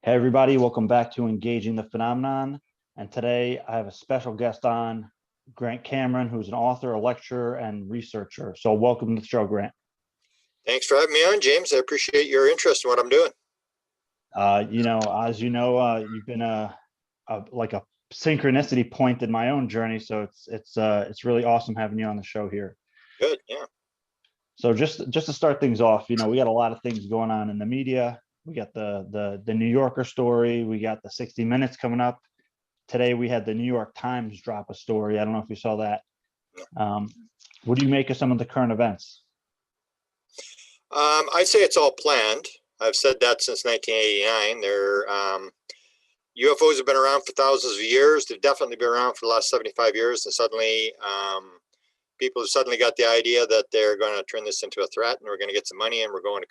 Hey everybody, welcome back to Engaging the Phenomenon. And today I have a special guest on, Grant Cameron, who's an author, a lecturer, and researcher. So welcome to the show, Grant. Thanks for having me on, James. I appreciate your interest in what I'm doing. As you know, you've been like a synchronicity point in my own journey. So it's really awesome having you on the show here. Good, yeah. So just to start things off, we got a lot of things going on in the media. We got the New Yorker story. We got the 60 Minutes coming up. Today we had the New York Times drop a story. I don't know if you saw that. What do you make of some of the current events? I'd say it's all planned. I've said that since 1989. UFOs have been around for thousands of years. They've definitely been around for the last 75 years. And suddenly, people have suddenly got the idea that they're going to turn this into a threat, and we're going to get some money, and we're going to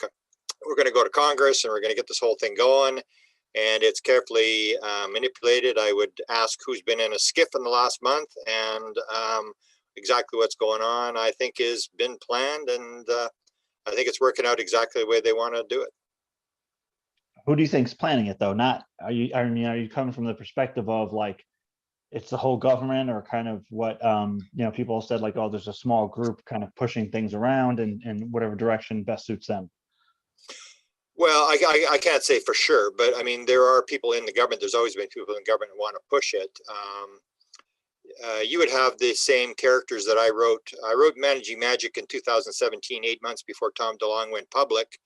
go to Congress, and we're going to get this whole thing going. And it's carefully manipulated. I would ask who's been in a skiff in the last month, and exactly what's going on, I think, has been planned, and I think it's working out exactly the way they want to do it. Who do you think's planning it, though? Are you coming from the perspective of like it's the whole government, or kind of what people said, like, oh, there's a small group kind of pushing things around in whatever direction best suits them? Well, I can't say for sure, but I mean, there are people in the government. There's always been people in the government who want to push it. You would have the same characters that I wrote. I wrote Managing Magic in 2017, 8 months before Tom DeLonge went public.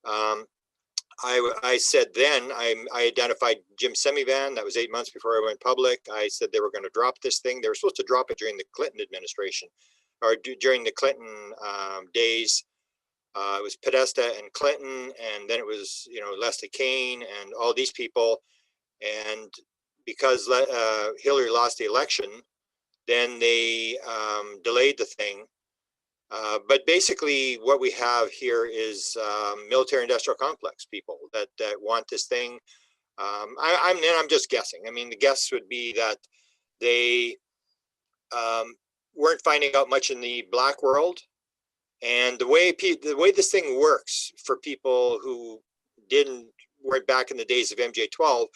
I said then, I identified Jim Semivan. That was 8 months before I went public. I said they were going to drop this thing. They were supposed to drop it during the Clinton administration, or during the Clinton days. It was Podesta and Clinton, and then it was, Leslie Kean and all these people. And because Hillary lost the election, then they delayed the thing. But basically what we have here is military industrial complex people that want this thing. I'm just guessing. I mean, the guess would be that they weren't finding out much in the black world. And the way this thing works for people who weren't back in the days of MJ12,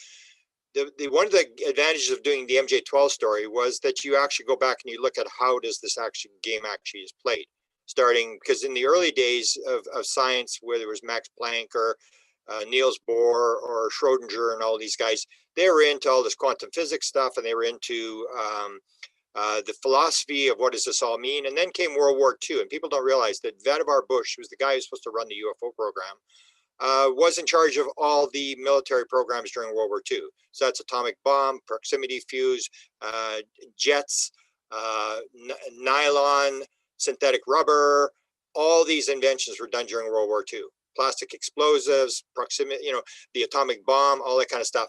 one of the advantages of doing the MJ12 story was that you actually go back and you look at how does this game actually is played. Starting, because in the early days of science, where there was Max Planck or Niels Bohr or Schrodinger and all these guys, they were into all this quantum physics stuff, and they were into the philosophy of what does this all mean. And then came World War II, and people don't realize that Vannevar Bush, who was the guy who's supposed to run the UFO program, was in charge of all the military programs during World War II. So that's atomic bomb, proximity fuse, jets, nylon, synthetic rubber. All these inventions were done during World War II. Plastic explosives, proximity, the atomic bomb, all that kind of stuff.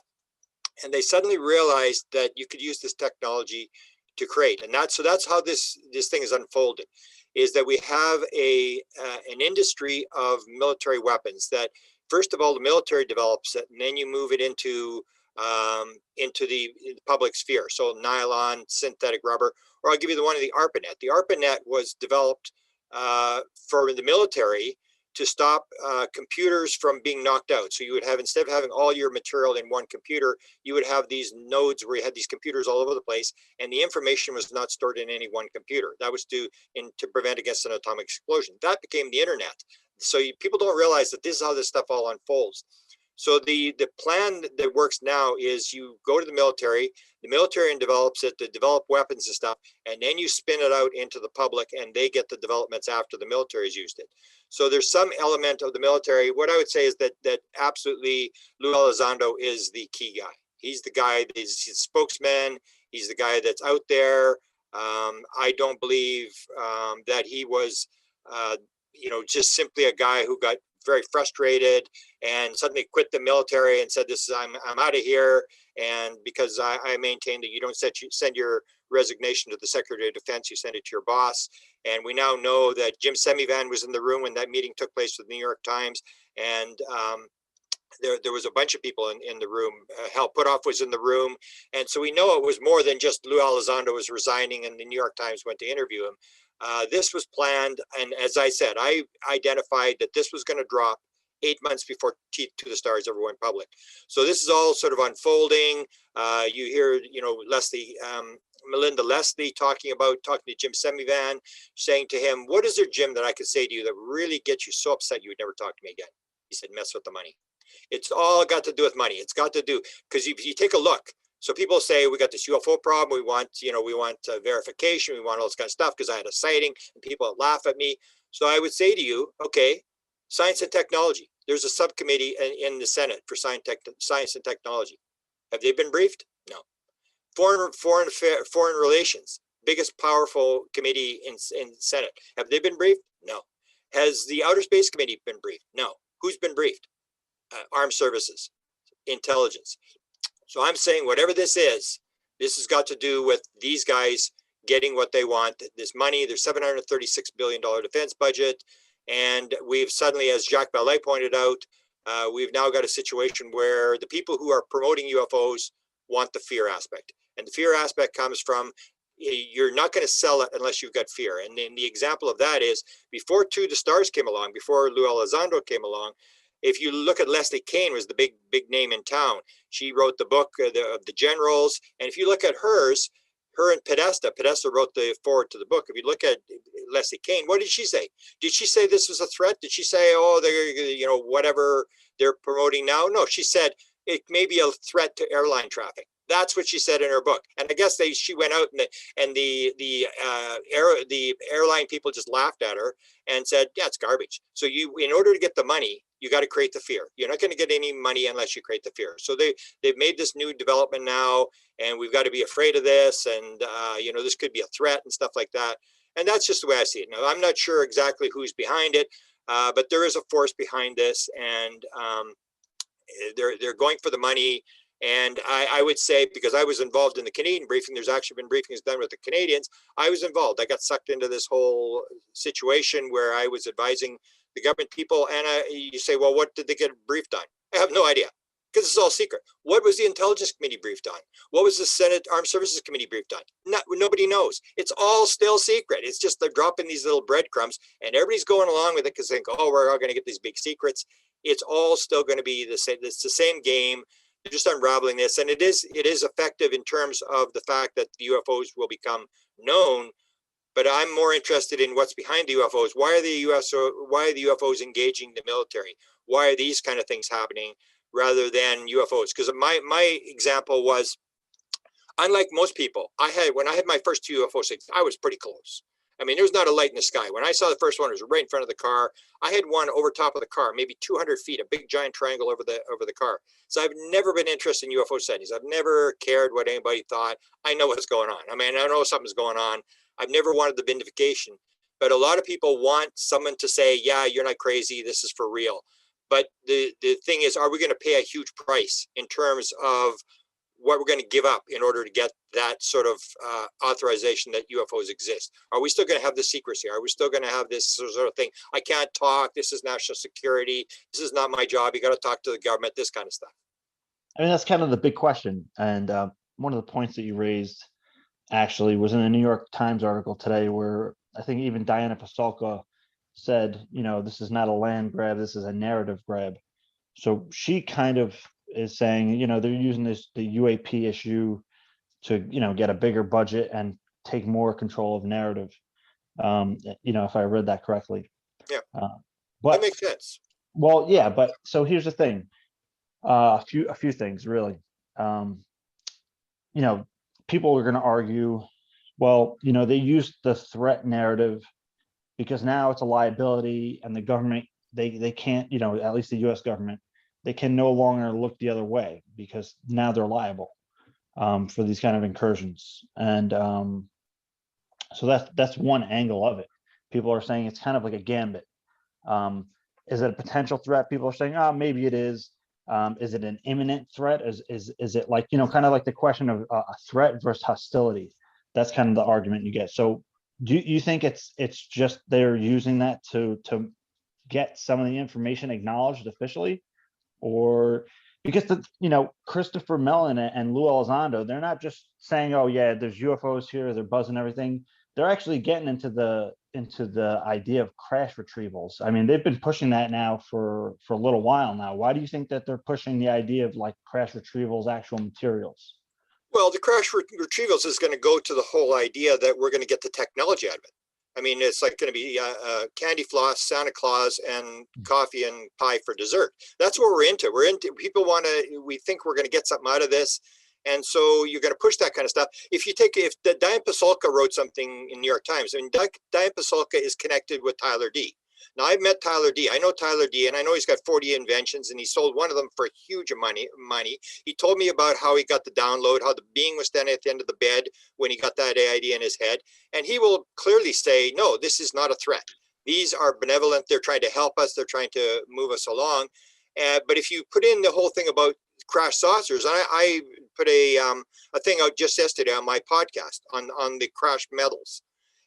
And they suddenly realized that you could use this technology to create, and that's how this thing is unfolded, is that we have an industry of military weapons that, first of all, the military develops it, and then you move it into the public sphere. So nylon, synthetic rubber, or I'll give you the one of the ARPANET. The ARPANET was developed for the military to stop computers from being knocked out. So you would have, instead of having all your material in one computer, you would have these nodes where you had these computers all over the place, and the information was not stored in any one computer. That was to prevent against an atomic explosion. That became the internet. So people don't realize that this is how this stuff all unfolds. So the plan that works now is you go to the military develops it to develop weapons and stuff, and then you spin it out into the public, and they get the developments after the military has used it. So there's some element of the military. What I would say is that absolutely Lou Elizondo is the key guy. He's the guy, he's the spokesman. He's the guy that's out there. I don't believe that he was, just simply a guy who got very frustrated and suddenly quit the military and said, I'm out of here. And because I maintain that you don't send your resignation to the Secretary of Defense, you send it to your boss. And we now know that Jim Semivan was in the room when that meeting took place with the New York Times. And there was a bunch of people in the room. Hal Puthoff was in the room. And so we know it was more than just Lou Elizondo was resigning and the New York Times went to interview him. This was planned. And as I said, I identified that this was going to drop 8 months before To the Stars ever went public. So this is all sort of unfolding. You hear, Leslie, Melinda Leslie talking to Jim Semivan, saying to him, what is there, Jim, that I could say to you that really gets you so upset you would never talk to me again? He said, mess with the money. It's all got to do with money. It's got to do, because if you take a look, so people say we got this UFO problem. We want, verification. We want all this kind of stuff because I had a sighting, and people laugh at me. So I would say to you, okay, science and technology. There's a subcommittee in the Senate for science and technology. Have they been briefed? No. Foreign relations, biggest powerful committee in Senate. Have they been briefed? No. Has the Outer Space Committee been briefed? No. Who's been briefed? Armed services, intelligence. So I'm saying whatever this has got to do with these guys getting what they want, this money, their $736 billion defense budget. And we've suddenly, as Jacques Vallée pointed out, we've now got a situation where the people who are promoting UFOs want the fear aspect. And the fear aspect comes from, you're not going to sell it unless you've got fear. And then the example of that is before To the Stars came along, before Lou Elizondo came along, if you look at Leslie Kean, was the big name in town. She wrote the book of the generals. And if you look at hers, her and Podesta wrote the forward to the book. If you look at Leslie Kean, what did she say? Did she say this was a threat? Did she say, oh, they're, whatever they're promoting now? No, she said it may be a threat to airline traffic. That's what she said in her book. And I guess she went out and the airline people just laughed at her and said, yeah, it's garbage. So in order to get the money, you got to create the fear. You're not going to get any money unless you create the fear. So they've made this new development now, and we've got to be afraid of this. And, this could be a threat and stuff like that. And that's just the way I see it. Now, I'm not sure exactly who's behind it, but there is a force behind this, and they're going for the money. And I would say, because I was involved in the Canadian briefing, there's actually been briefings done with the Canadians. I was involved. I got sucked into this whole situation where I was advising the government people. And you say, well, what did they get briefed on? I have no idea, because it's all secret. What was the Intelligence Committee briefed on? What was the Senate Armed Services Committee briefed on? Nobody knows. It's all still secret. It's just they're dropping these little breadcrumbs, and everybody's going along with it because they think, oh, we're all going to get these big secrets. It's all still going to be the same. It's the same game. They're just unraveling this, and it is effective in terms of the fact that the UFOs will become known. But I'm more interested in what's behind the UFOs. Why are the UFOs engaging the military? Why are these kind of things happening rather than UFOs? Because my example was, unlike most people, when I had my first two UFO sightings, I was pretty close. I mean, there's not a light in the sky. When I saw the first one, it was right in front of the car. I had one over top of the car, maybe 200 feet, a big giant triangle over the car. So I've never been interested in UFO sightings. I've never cared what anybody thought. I know what's going on. I mean, I know something's going on. I've never wanted the vindication, but a lot of people want someone to say, yeah, you're not crazy. This is for real. But the thing is, are we going to pay a huge price in terms of what we're going to give up in order to get that sort of authorization that UFOs exist? Are we still going to have the secrecy? Are we still going to have this sort of thing? I can't talk. This is national security. This is not my job. You got to talk to the government, this kind of stuff. I mean, that's kind of the big question. And one of the points that you raised actually was in a New York Times article today, where I think even Diana Pasulka said, this is not a land grab, this is a narrative grab. So she kind of is saying, they're using the UAP issue to, get a bigger budget and take more control of narrative. If I read that correctly. Yeah, but that makes sense. Well, yeah, but so here's the thing. A few things really. People are going to argue, well, they used the threat narrative because now it's a liability, and the government, they can't, at least the US government, they can no longer look the other way because now they're liable for these kind of incursions. And so that's one angle of it. People are saying it's kind of like a gambit. Is it a potential threat? People are saying, oh, maybe it is. Is it an imminent threat? Is it like, kind of like the question of a threat versus hostility? That's kind of the argument you get. So do you think it's just they're using that to get some of the information acknowledged officially? Or because Christopher Mellon and Lou Elizondo, they're not just saying, oh yeah, there's UFOs here, they're buzzing everything. they're actually getting into the idea of crash retrievals. I mean, they've been pushing that now for a little while now. Why do you think that they're pushing the idea of like crash retrievals, actual materials? Well, the crash retrievals is going to go to the whole idea that we're going to get the technology out of it. I mean, it's like going to be candy floss, Santa Claus, and coffee and pie for dessert. That's what we're into. People want to, we think we're going to get something out of this. And so you're going to push that kind of stuff. If Diane Pasulka wrote something in New York Times, I mean, Diane Pasulka is connected with Tyler D. Now, I've met Tyler D. I know Tyler D, and I know he's got 40 inventions, and he sold one of them for huge money. He told me about how he got the download, how the being was standing at the end of the bed when he got that idea in his head. And he will clearly say, no, this is not a threat. These are benevolent. They're trying to help us. They're trying to move us along. But if you put in the whole thing about crash saucers, I put a thing out just yesterday on my podcast on the crash metals.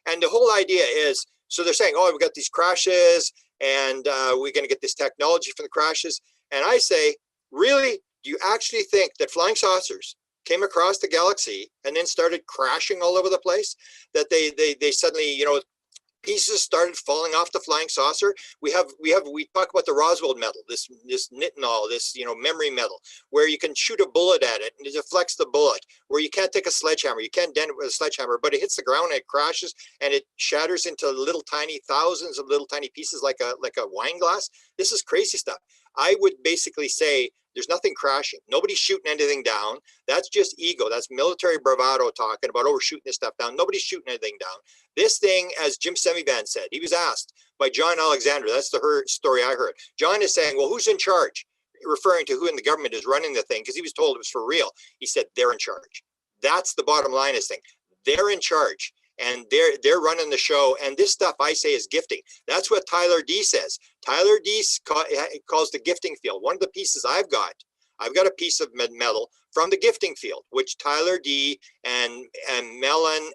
And the whole idea is, so they're saying, oh, we've got these crashes and we're going to get this technology from the crashes. And I say, really, do you actually think that flying saucers came across the galaxy and then started crashing all over the place? That they suddenly, you know, pieces started falling off the flying saucer. We talk about the Roswell metal, this nitinol, this, you know, memory metal, where you can shoot a bullet at it and it deflects the bullet, where you can't take a sledgehammer, you can't dent it with a sledgehammer, but it hits the ground and it crashes and it shatters into little tiny thousands of little tiny pieces like a wine glass. This is crazy stuff. I would basically say there's nothing crashing. Nobody's shooting anything down. That's just ego. That's military bravado talking about, oh, we're shooting this stuff down. Nobody's shooting anything down. This thing, as Jim Semivan said, he was asked by John Alexander. That's the story I heard. John is saying, well, who's in charge? Referring to who in the government is running the thing, because he was told it was for real. He said, they're in charge. That's the bottom line of this thing. They're in charge. And they're running the show. And this stuff I say is gifting. That's what Tyler D says. Tyler D calls the gifting field. One of the pieces I've got a piece of metal from the gifting field, which Tyler D and Nolan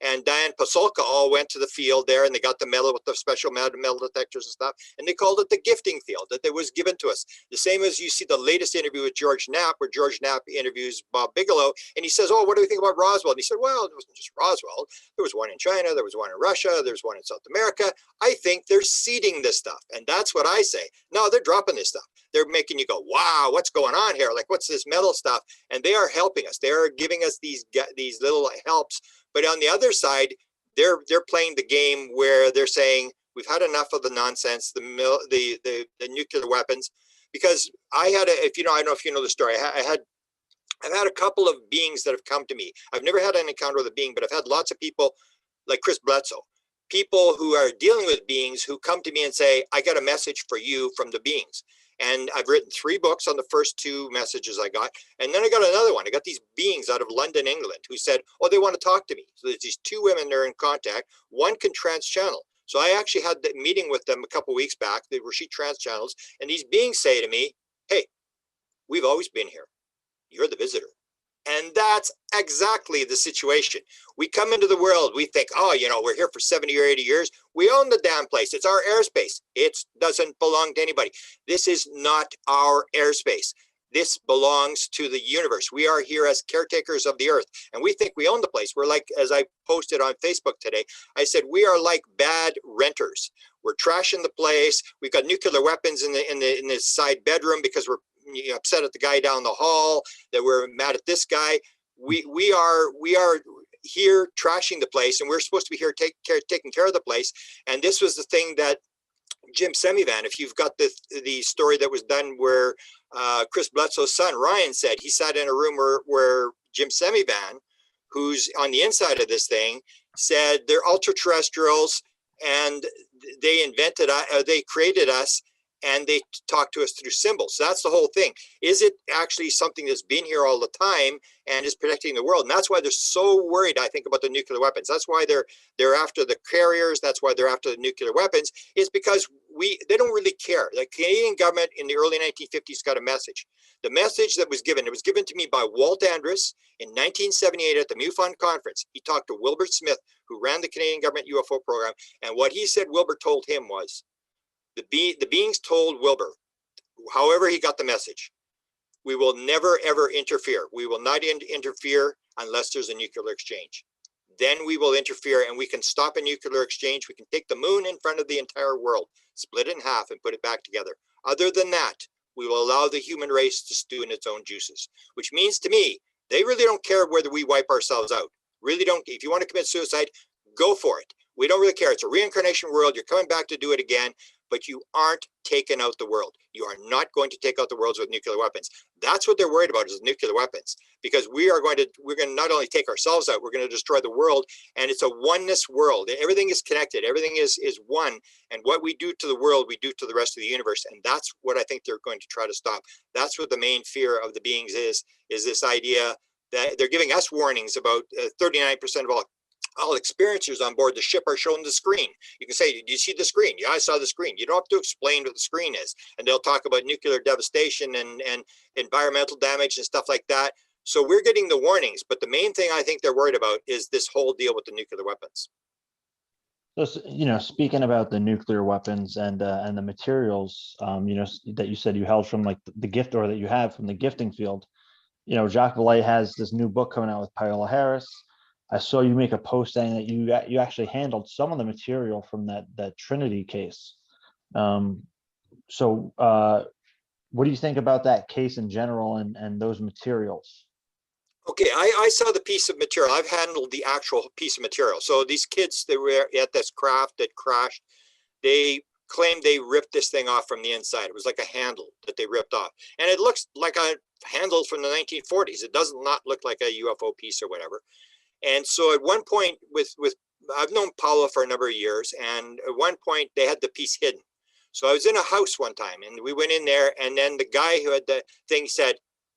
and Diane Pasulka all went to the field there, and they got the metal with the special metal detectors and stuff, and they called it the gifting field, that it was given to us. The same as you see the latest interview with George Knapp, where George Knapp interviews Bob Bigelow, and he says, oh, what do you think about Roswell? And he said, well, it wasn't just Roswell. There was one in China, there was one in Russia, there's one in South America. I think they're seeding this stuff. And that's what I say. No, they're dropping this stuff. They're making you go, wow, what's going on here? Like, what's this metal stuff? And they are helping us. They are giving us these little helps. But on the other side, they're playing the game where they're saying, we've had enough of the nonsense, the nuclear weapons. Because I don't know if you know the story. I've had a couple of beings that have come to me. I've never had an encounter with a being, but I've had lots of people like Chris Bledsoe, people who are dealing with beings who come to me and say, I got a message for you from the beings. And I've written 3 books on the first 2 messages I got. And then I got another one. I got these beings out of London, England, who said, oh, they want to talk to me. So there's these 2 women that are in contact. One can trans-channel. So I actually had the meeting with them a couple of weeks back. They were she trans-channels. And these beings say to me, hey, we've always been here. You're the visitor. And that's exactly the situation. We come into the world, we think, oh, you know, we're here for 70 or 80 years. We own the damn place. It's our airspace. It doesn't belong to anybody. This is not our airspace. This belongs to the universe. We are here as caretakers of the earth, and we think we own the place. We're like, as I posted on Facebook today, I said, we are like bad renters. We're trashing the place. We've got nuclear weapons in the side bedroom because we're upset at the guy down the hall, that we're mad at this guy. We are here trashing the place, and we're supposed to be here taking care of the place. And this was the thing that Jim Semivan, if you've got the story that was done where Chris Bledsoe's son Ryan said he sat in a room where Jim Semivan, who's on the inside of this thing, said they're ultra terrestrials and they created us. And they talk to us through symbols. So that's the whole thing. Is it actually something that's been here all the time and is protecting the world? And that's why they're so worried, I think, about the nuclear weapons. That's why they're after the carriers. That's why they're after the nuclear weapons, is because they don't really care. The Canadian government in the early 1950s got a message. The message that was given, it was given to me by Walt Andrus in 1978 at the MUFON conference. He talked to Wilbur Smith, who ran the Canadian government UFO program. And what he said Wilbur told him was, the beings told Wilbur, however he got the message, we will never, ever interfere. We will not interfere unless there's a nuclear exchange. then we will interfere and we can stop a nuclear exchange. We can take the moon in front of the entire world, split it in half and put it back together. Other than that, we will allow the human race to stew in its own juices, which means to me, they really don't care whether we wipe ourselves out. Really don't. If you want to commit suicide, go for it. We don't really care. It's a reincarnation world. You're coming back to do it again, but you aren't taking out the world. You are not going to take out the world with nuclear weapons. That's what they're worried about, is nuclear weapons, because we're going to not only take ourselves out, we're going to destroy the world. And it's a oneness world. Everything is connected. Everything is one. And what we do to the world, we do to the rest of the universe. And that's what I think they're going to try to stop. That's what the main fear of the beings is this idea that they're giving us warnings about 39% of all experiencers on board the ship are shown the screen. You can say, did you see the screen? Yeah, I saw the screen. You don't have to explain what the screen is. And they'll talk about nuclear devastation and environmental damage and stuff like that. So we're getting the warnings, but the main thing I think they're worried about is this whole deal with the nuclear weapons. So, speaking about the nuclear weapons and the materials, that you said you held from like the gift, or that you have from the gifting field, Jacques Vallée has this new book coming out with Paola Harris. I saw you make a post saying that you actually handled some of the material from that Trinity case. So what do you think about that case in general and those materials? Okay, I saw the piece of material. I've handled the actual piece of material. So these kids that were at this craft that crashed, they claimed they ripped this thing off from the inside. It was like a handle that they ripped off. And it looks like a handle from the 1940s. It does not look like a UFO piece or whatever. And so at one point with I've known Paula for a number of years, and at one point they had the piece hidden. So I was in a house one time and we went in there, and then the guy who had the thing said,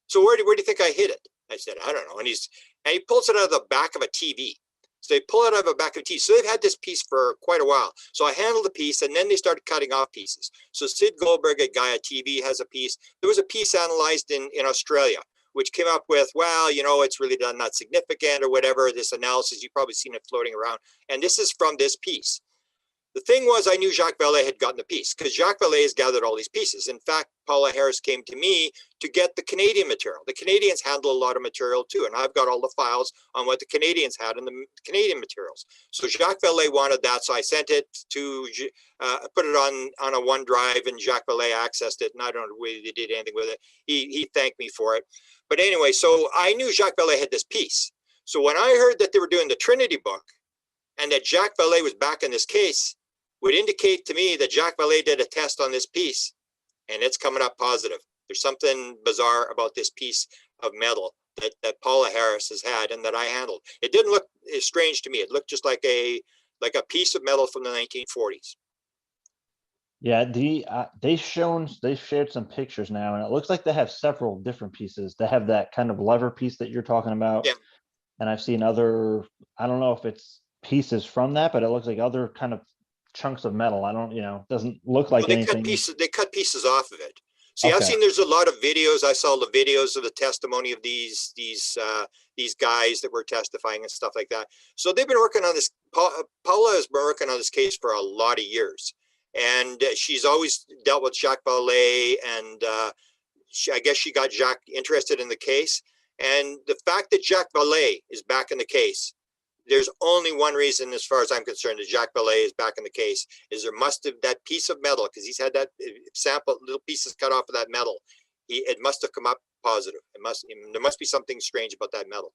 so where do you think I hid it? I said, I don't know. And he pulls it out of the back of a TV. So they pull it out of the back of a TV. So they've had this piece for quite a while. So I handled the piece, and then they started cutting off pieces. So Sid Goldberg, a guy at TV, has a piece. There was a piece analyzed in Australia, which came up with, well, it's really not significant or whatever, this analysis, you've probably seen it floating around. And this is from this piece. The thing was, I knew Jacques Vallée had gotten the piece because Jacques Vallée has gathered all these pieces. In fact, Paula Harris came to me to get the Canadian material. The Canadians handle a lot of material too, and I've got all the files on what the Canadians had in the Canadian materials. So Jacques Vallée wanted that, so I sent it to, put it on a OneDrive, and Jacques Vallée accessed it, and I don't know whether they did anything with it. He thanked me for it. But anyway, so I knew Jacques Vallée had this piece. So when I heard that they were doing the Trinity book and that Jacques Vallée was back in this case, would indicate to me that Jacques Vallée did a test on this piece and it's coming up positive. There's something bizarre about this piece of metal that Paula Harris has had and that I handled. It didn't look strange to me. It looked just like a piece of metal from the 1940s. Yeah, they shared some pictures now, and it looks like they have several different pieces. They have that kind of lever piece that you're talking about. Yeah. And I've seen other, I don't know if it's pieces from that, but it looks like other kind of chunks of metal. I don't, doesn't look like anything. They cut pieces off of it. See, Okay. I've seen there's a lot of videos. I saw the videos of the testimony of these guys that were testifying and stuff like that. So they've been working on this. Paula has been working on this case for a lot of years, and she's always dealt with Jacques Vallée, and I guess she got Jacques interested in the case. And the fact that Jacques Vallée is back in the case, there's only one reason, as far as I'm concerned, that Jacques Vallée is back in the case, is there must have that piece of metal, because he's had that sample, little pieces cut off of that metal. It must have come up positive. There must be something strange about that metal.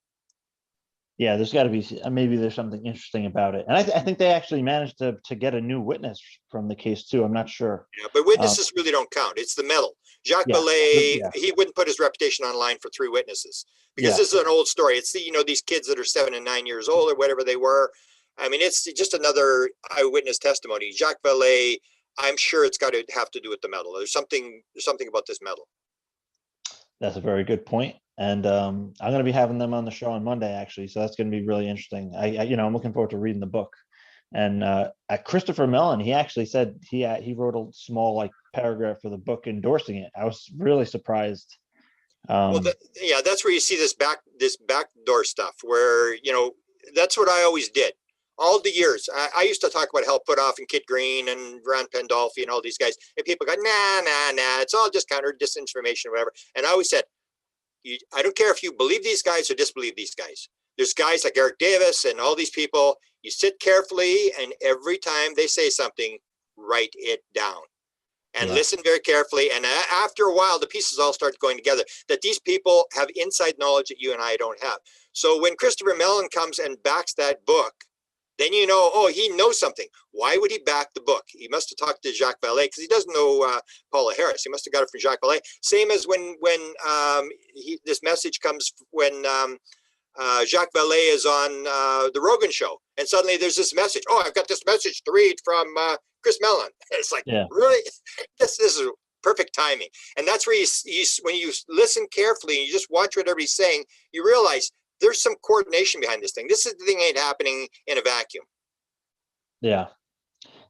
Yeah, there's got to be, maybe there's something interesting about it. And I think they actually managed to get a new witness from the case too. I'm not sure. Yeah, but witnesses really don't count. It's the metal. Jacques Vallée, he wouldn't put his reputation online for 3 witnesses, because this is an old story. It's these kids that are 7 and 9 years old or whatever they were. I mean, it's just another eyewitness testimony. Jacques Vallée, I'm sure it's got to have to do with the metal. There's something about this metal. That's a very good point. And I'm going to be having them on the show on Monday, actually. So that's going to be really interesting. I'm looking forward to reading the book. And Christopher Mellon, he actually said he wrote a small paragraph for the book endorsing it. I was really surprised. That's where you see this backdoor stuff, where that's what I always did. All the years, I used to talk about Hal Puthoff and Kit Green and Ron Pandolfi and all these guys, and people go, nah, it's all just counter disinformation or whatever. And I always said, I don't care if you believe these guys or disbelieve these guys. there's guys like Eric Davis and all these people. You sit carefully, and every time they say something, write it down and listen very carefully. And after a while, the pieces all start going together, that these people have inside knowledge that you and I don't have. So when Christopher Mellon comes and backs that book, then you know, oh, he knows something. Why would he back the book? He must have talked to Jacques Vallée, because he doesn't know Paula Harris. He must have got it from Jacques Vallée. Same as when this message comes when Jacques Vallée is on the Rogan show, and suddenly there's this message. Oh, I've got this message to read from Chris Mellon. It's like, really? This is perfect timing. And that's where when you listen carefully and you just watch what everybody's saying, you realize there's some coordination behind this thing. This thing ain't happening in a vacuum. Yeah.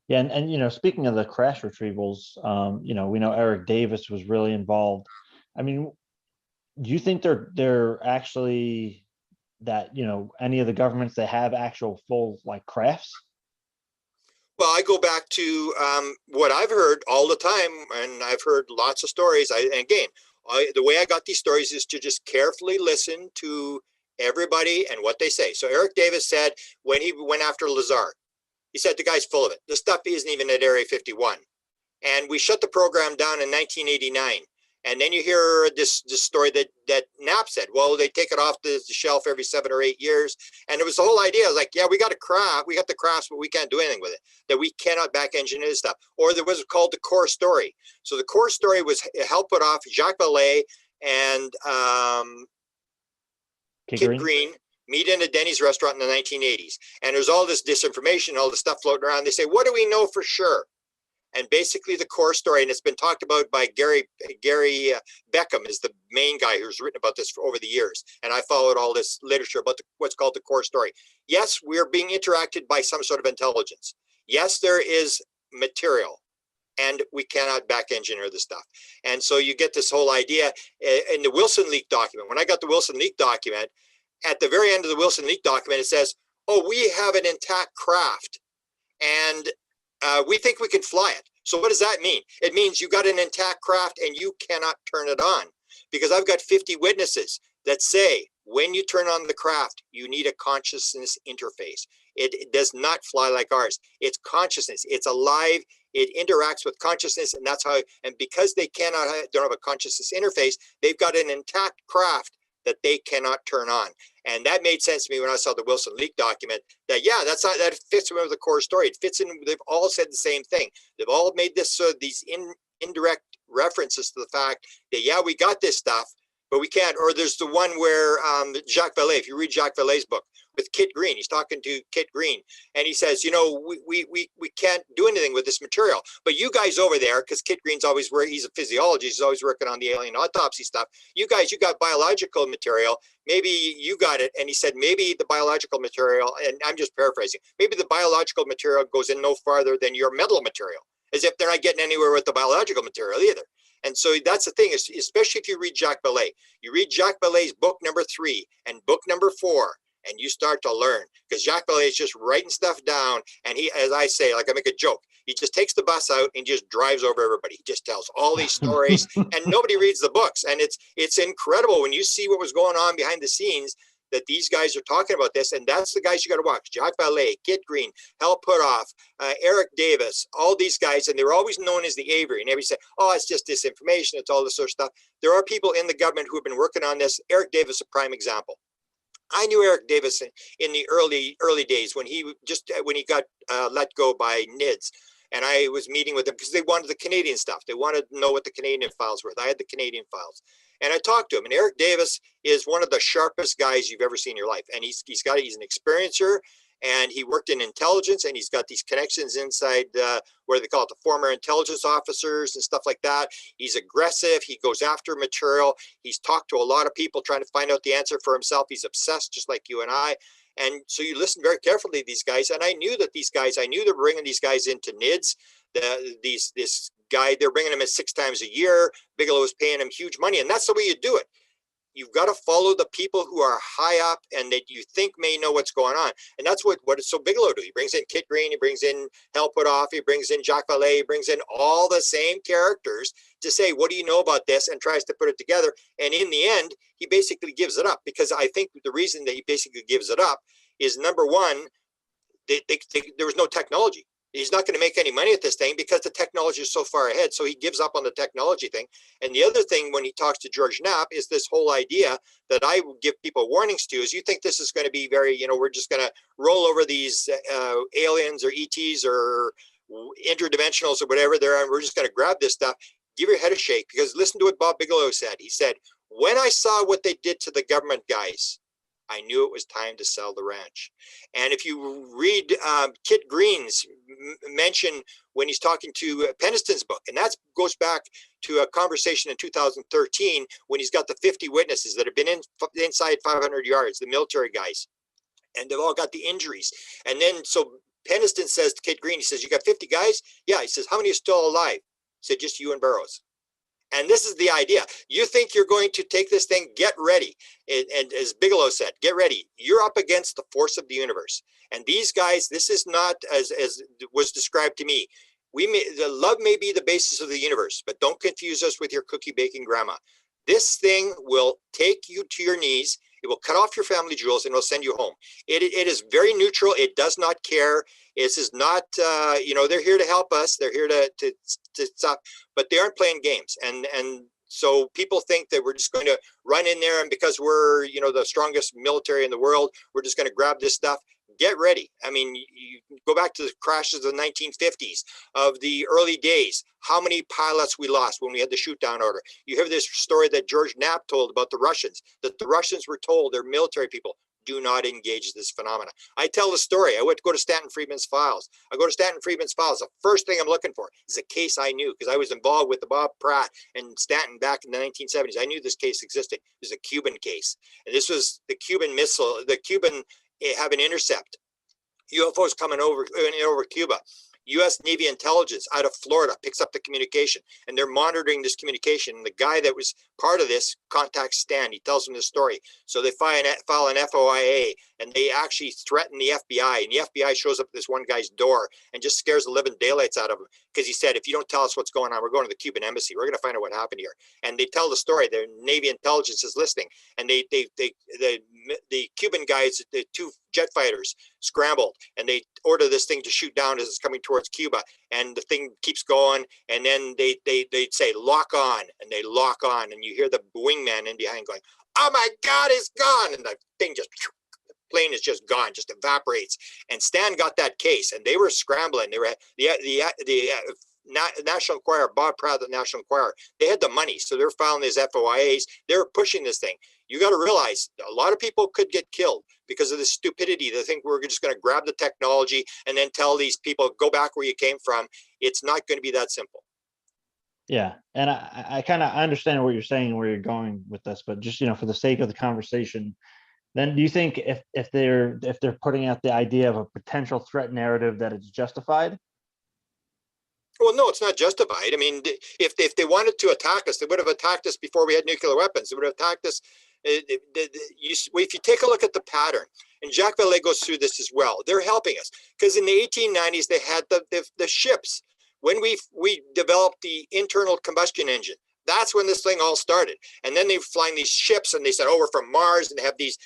Yeah. And you know, speaking of the crash retrievals, you know, we know Eric Davis was really involved. I mean, do you think they're actually that, you know, any of the governments that have actual full like crafts? Well, I go back to what I've heard all the time, and I've heard lots of stories. The way I got these stories is to just carefully listen to everybody and what they say. So Eric Davis said when he went after Lazar, he said the guy's full of it. The stuff isn't even at Area 51. And we shut the program down in 1989. And then you hear this story that Knapp said, well, they take it off the shelf every 7 or 8 years. And it was the whole idea. It was like, yeah, we got the crafts, but we can't do anything with it, that we cannot back engineer this stuff. Or there was called the core story. So the core story was helped put off Jacques Vallée and Kid Green meet in a Denny's restaurant in the 1980s. And there's all this disinformation, all this stuff floating around. They say, what do we know for sure? And basically the core story, and it's been talked about by Gary Beckham, is the main guy who's written about this over the years. And I followed all this literature about what's called the core story. Yes, we're being interacted by some sort of intelligence. Yes, there is material, and we cannot back engineer the stuff. And so you get this whole idea in the Wilson leak document. When I got the Wilson leak document, at the very end of the Wilson leak document, it says, oh, we have an intact craft, and we think we can fly it. So what does that mean? It means you got an intact craft and you cannot turn it on, because I've got 50 witnesses that say when you turn on the craft, you need a consciousness interface. It does not fly like ours. It's consciousness. It's alive. It interacts with consciousness, and that's how. And because they don't have a consciousness interface, they've got an intact craft that they cannot turn on. And that made sense to me when I saw the Wilson leak document, that, yeah, that fits in with the core story. It fits in. They've all said the same thing. They've all made these indirect references to the fact that, yeah, we got this stuff, but we can't. Or there's the one where Jacques Vallée, if you read Jacques Vallée's book with Kit Green, he's talking to Kit Green, and he says, you know, we can't do anything with this material. But you guys over there, because Kit Green's always he's a physiologist, he's always working on the alien autopsy stuff. You guys, you got biological material. Maybe you got it. And he said, maybe the biological material, and I'm just paraphrasing, maybe the biological material goes in no farther than your mental material, as if they're not getting anywhere with the biological material either. And so that's the thing, especially if you read Jacques Vallée. You read Jacques Vallée's book number 3 and book number 4, and you start to learn, because Jacques Vallée is just writing stuff down. And he, as I say, like I make a joke, he just takes the bus out and just drives over everybody. He just tells all these stories and nobody reads the books. And it's incredible when you see what was going on behind the scenes, that these guys are talking about this. And that's the guys you got to watch: Jacques Vallée, Kit Green, Hal Puthoff, Eric Davis, all these guys. And they were always known as the Avery. And everybody said, oh, it's just disinformation. It's all this sort of stuff. There are people in the government who have been working on this. Eric Davis, a prime example. I knew Eric Davis in the early days when he got let go by NIDS. And I was meeting with them because they wanted the Canadian stuff. They wanted to know what the Canadian files were. I had the Canadian files. And I talked to him. And Eric Davis is one of the sharpest guys you've ever seen in your life. And he's an experiencer, and he worked in intelligence, and he's got these connections inside where they call it the former intelligence officers and stuff like that. He's aggressive. He goes after material. He's talked to a lot of people trying to find out the answer for himself. He's obsessed, just like you and I. And so you listen very carefully to these guys. And I knew they're bringing these guys into NIDS. This guy, they're bringing him in 6 times a year. Bigelow was paying him huge money. And that's the way you do it. you've got to follow the people who are high up and that you think may know what's going on. And that's what it's so Bigelow do. He brings in Kit Green, he brings in Hal Puthoff, he brings in Jacques Vallée, he brings in all the same characters to say, what do you know about this? And tries to put it together. And in the end, he basically gives it up, because I think the reason that he basically gives it up is, number one, there was no technology. He's not going to make any money at this thing because the technology is so far ahead. So he gives up on the technology thing. And the other thing, when he talks to George Knapp, is this whole idea that I would give people warnings to is, you think this is going to be very, we're just going to roll over these aliens or ETs or interdimensionals or whatever there are, and we're just going to grab this stuff. Give your head a shake, because listen to what Bob Bigelow said. He said, when I saw what they did to the government guys, I knew it was time to sell the ranch. And if you read Kit Green's mention when he's talking to Peniston's book, and that goes back to a conversation in 2013 when he's got the 50 witnesses that have been inside 500 yards, the military guys, and they've all got the injuries. And then so Peniston says to Kit Green, he says, you got 50 guys? Yeah. He says, how many are still alive? He said, just you and Burroughs. And this is the idea. You think you're going to take this thing, get ready. And as Bigelow said, get ready. You're up against the force of the universe. And these guys, this is not as was described to me. The love may be the basis of the universe, but don't confuse us with your cookie baking grandma. This thing will take you to your knees. It will cut off your family jewels and it'll send you home. It is very neutral. It does not care. This is not, they're here to help us. They're here to stop, but they aren't playing games. And so people think that we're just going to run in there, and because we're, the strongest military in the world, we're just going to grab this stuff. Get ready. I mean, you go back to the crashes of the 1950s, of the early days, how many pilots we lost when we had the shoot down order. You hear this story that George Knapp told about the Russians, that the Russians were told, their military people, do not engage this phenomena. I tell the story. I went to go to Stanton Friedman's files. I go to Stanton Friedman's files. The first thing I'm looking for is a case I knew, because I was involved with the Bob Pratt and Stanton back in the 1970s. I knew this case existed. It was a Cuban case. And this was the Cuban missile, the Cuban have an intercept. UFOs coming over Cuba. U.S. Navy intelligence out of Florida picks up the communication, and they're monitoring this communication. And the guy that was part of this contacts Stan. He tells him the story. So they file an FOIA, and they actually threaten the FBI. And the FBI shows up at this one guy's door and just scares the living daylights out of him, because he said, if you don't tell us what's going on, we're going to the Cuban embassy. We're going to find out what happened here. And they tell the story. The Navy intelligence is listening, and the Cuban guys, the two jet fighters, scrambled, and they order this thing to shoot down as it's coming towards Cuba, and the thing keeps going, and then they say lock on, and they lock on, and you hear the wingman in behind going, oh my God, it's gone, and the thing just, the plane is just gone, just evaporates. And Stan got that case, and they were scrambling. They were the National Enquirer, Bob Pratt, the National Enquirer, they had the money, so they're filing these FOIAs. They're pushing this thing. You got to realize a lot of people could get killed because of this stupidity. They think we're just going to grab the technology and then tell these people, go back where you came from. It's not going to be that simple. Yeah, and I kind of understand what you're saying, where you're going with this, but just for the sake of the conversation, then do you think if they're putting out the idea of a potential threat narrative, that it's justified? Well, no, it's not justified. I mean, if they wanted to attack us, they would have attacked us before we had nuclear weapons. They would have attacked us. If you take a look at the pattern, and Jacques Vallée goes through this as well, they're helping us, because in the 1890s they had the ships. When we developed the internal combustion engine, that's when this thing all started. And then they're flying these ships, and they said, oh, we're from Mars, and they had these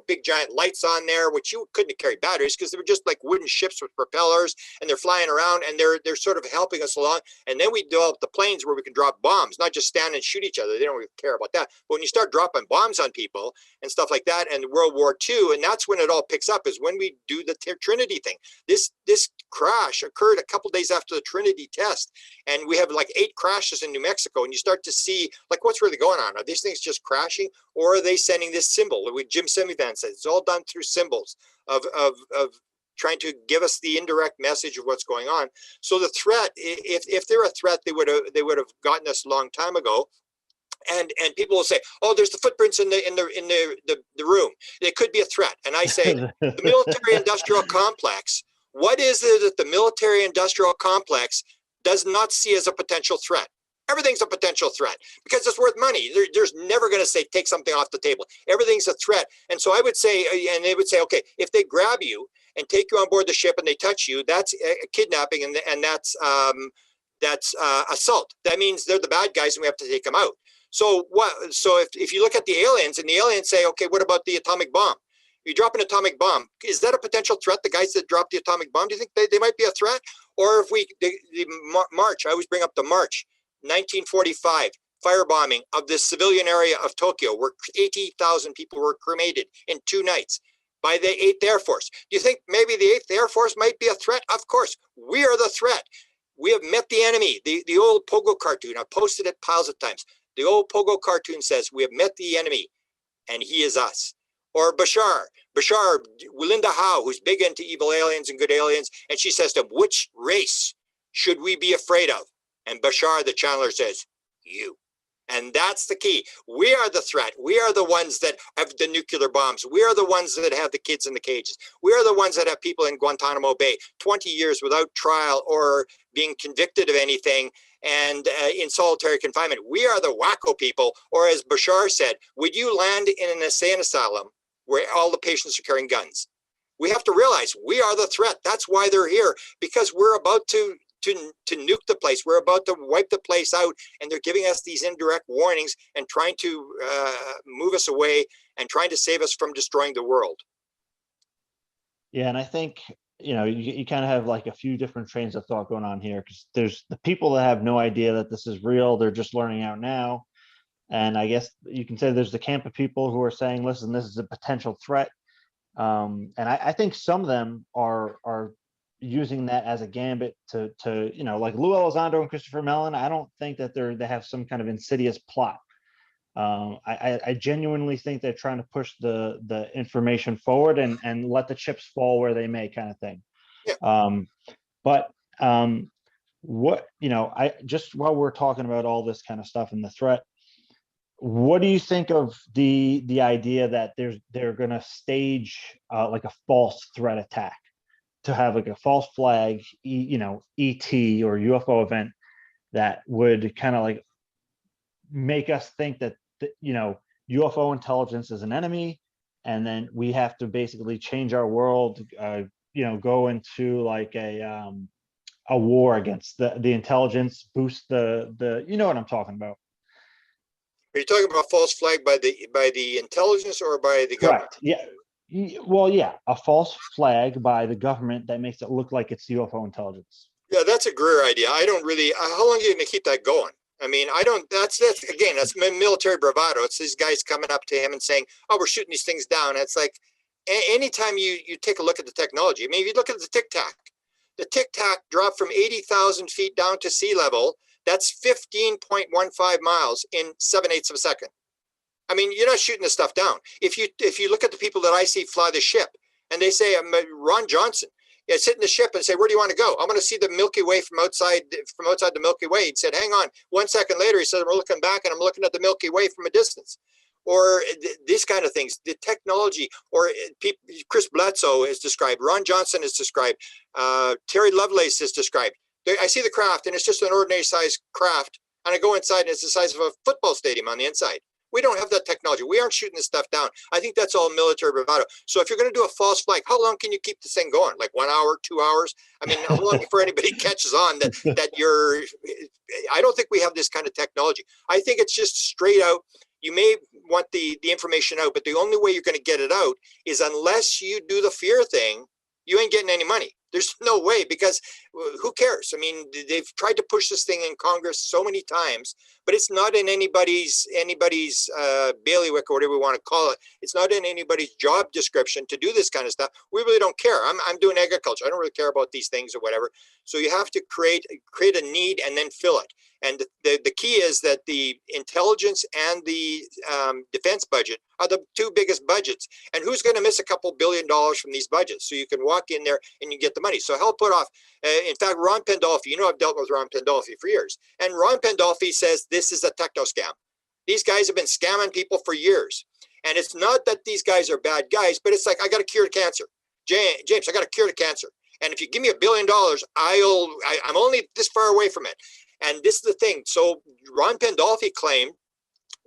big giant lights on there, which you couldn't carry batteries, because they were just like wooden ships with propellers, and they're flying around, and they're sort of helping us along. And then we developed the planes where we can drop bombs, not just stand and shoot each other. They don't really care about that. But when you start dropping bombs on people and stuff like that, and World War II, and that's when it all picks up, is when we do the Trinity thing. This crash occurred a couple days after the Trinity test, and we have like 8 crashes in New Mexico, and you start to see like what's really going on. Are these things just crashing, or are they sending this symbol? Like Jim Semivan said, it's all done through symbols of trying to give us the indirect message of what's going on. So the threat, if they're a threat, they would have gotten us a long time ago. And people will say, oh, there's the footprints in the room. It could be a threat. And I say, the military-industrial complex, what is it that the military-industrial complex does not see as a potential threat? Everything's a potential threat because it's worth money. There's never going to say take something off the table. Everything's a threat. And so I would say, and they would say, okay, if they grab you and take you on board the ship and they touch you, that's kidnapping and that's assault. That means they're the bad guys and we have to take them out. So what? So if you look at the aliens and the aliens say, okay, what about the atomic bomb? You drop an atomic bomb. Is that a potential threat? The guys that dropped the atomic bomb, do you think they might be a threat? Or if the March, I always bring up the March, 1945, firebombing of the civilian area of Tokyo, where 80,000 people were cremated in 2 nights by the 8th Air Force. Do you think maybe the 8th Air Force might be a threat? Of course, we are the threat. We have met the enemy. The old Pogo cartoon, I posted it piles of times. The old Pogo cartoon says, we have met the enemy, and he is us. Or Bashar, Linda Howe, who's big into evil aliens and good aliens, and she says to him, which race should we be afraid of? And Bashar, the channeler, says, you. And that's the key. We are the threat. We are the ones that have the nuclear bombs. We are the ones that have the kids in the cages. We are the ones that have people in Guantanamo Bay 20 years without trial or being convicted of anything and in solitary confinement. We are the wacko people. Or as Bashar said, would you land in an insane asylum where all the patients are carrying guns? We have to realize we are the threat. That's why they're here, because we're about to nuke the place. We're about to wipe the place out, and they're giving us these indirect warnings and trying to move us away and trying to save us from destroying the world. Yeah, and I think, you kind of have like a few different trains of thought going on here, because there's the people that have no idea that this is real. They're just learning out now. And I guess you can say there's the camp of people who are saying, listen, this is a potential threat. And I think some of them are using that as a gambit to like Lou Elizondo and Christopher Mellon. I don't think that they have some kind of insidious plot. I genuinely think they're trying to push the information forward and let the chips fall where they may, kind of thing. Yeah. What I just, while we're talking about all this kind of stuff and the threat, what do you think of the idea that they're going to stage like a false threat attack, to have like a false flag, ET or UFO event that would kind of like make us think that UFO intelligence is an enemy, and then we have to basically change our world, go into like a war against the intelligence, boost the what I'm talking about. Are you talking about false flag by the intelligence or by the government? Correct. Yeah. Well, yeah, a false flag by the government that makes it look like it's UFO intelligence. Yeah, that's a Greer idea. I don't really. How long are you going to keep that going? I mean, I don't. That's military bravado. It's these guys coming up to him and saying, "Oh, we're shooting these things down." And it's like, anytime you take a look at the technology. I mean, if you look at the Tic Tac dropped from 80,000 feet down to sea level. That's 15.15 miles in 7/8 of a second. I mean, you're not shooting this stuff down. If you look at the people that I see fly the ship, and they say, Ron Johnson, sit in the ship and say, where do you want to go? I want to see the Milky Way from outside the Milky Way. He said, hang on. 1 second later, he said, we're looking back and I'm looking at the Milky Way from a distance. Or these kind of things, the technology, or Chris Bledsoe is described, Ron Johnson is described, Terry Lovelace is described. I see the craft and it's just an ordinary size craft, and I go inside and it's the size of a football stadium on the inside. We don't have that technology. We aren't shooting this stuff down. I think that's all military bravado. So if you're going to do a false flag, how long can you keep this thing going? Like 1 hour, 2 hours? I mean, how long before anybody catches on that you're, I don't think we have this kind of technology. I think it's just straight out. You may want the information out, but the only way you're going to get it out is unless you do the fear thing, you ain't getting any money. There's no way, because who cares? I mean, they've tried to push this thing in Congress so many times, but it's not in anybody's bailiwick or whatever we want to call it. It's not in anybody's job description to do this kind of stuff. We really don't care. I'm doing agriculture. I don't really care about these things or whatever. So you have to create a need and then fill it. And the key is that the intelligence and the defense budget are the two biggest budgets. And who's going to miss a couple $1 billion from these budgets? So you can walk in there and you get the money. So help put off. In fact, Ron Pandolfi, I've dealt with Ron Pandolfi for years. And Ron Pandolfi says this is a techno scam. These guys have been scamming people for years. And it's not that these guys are bad guys, but it's like, I got a cure to cancer. James, I got a cure to cancer. And if you give me $1 billion, I'm only this far away from it. And this is the thing. So Ron Pandolfi claimed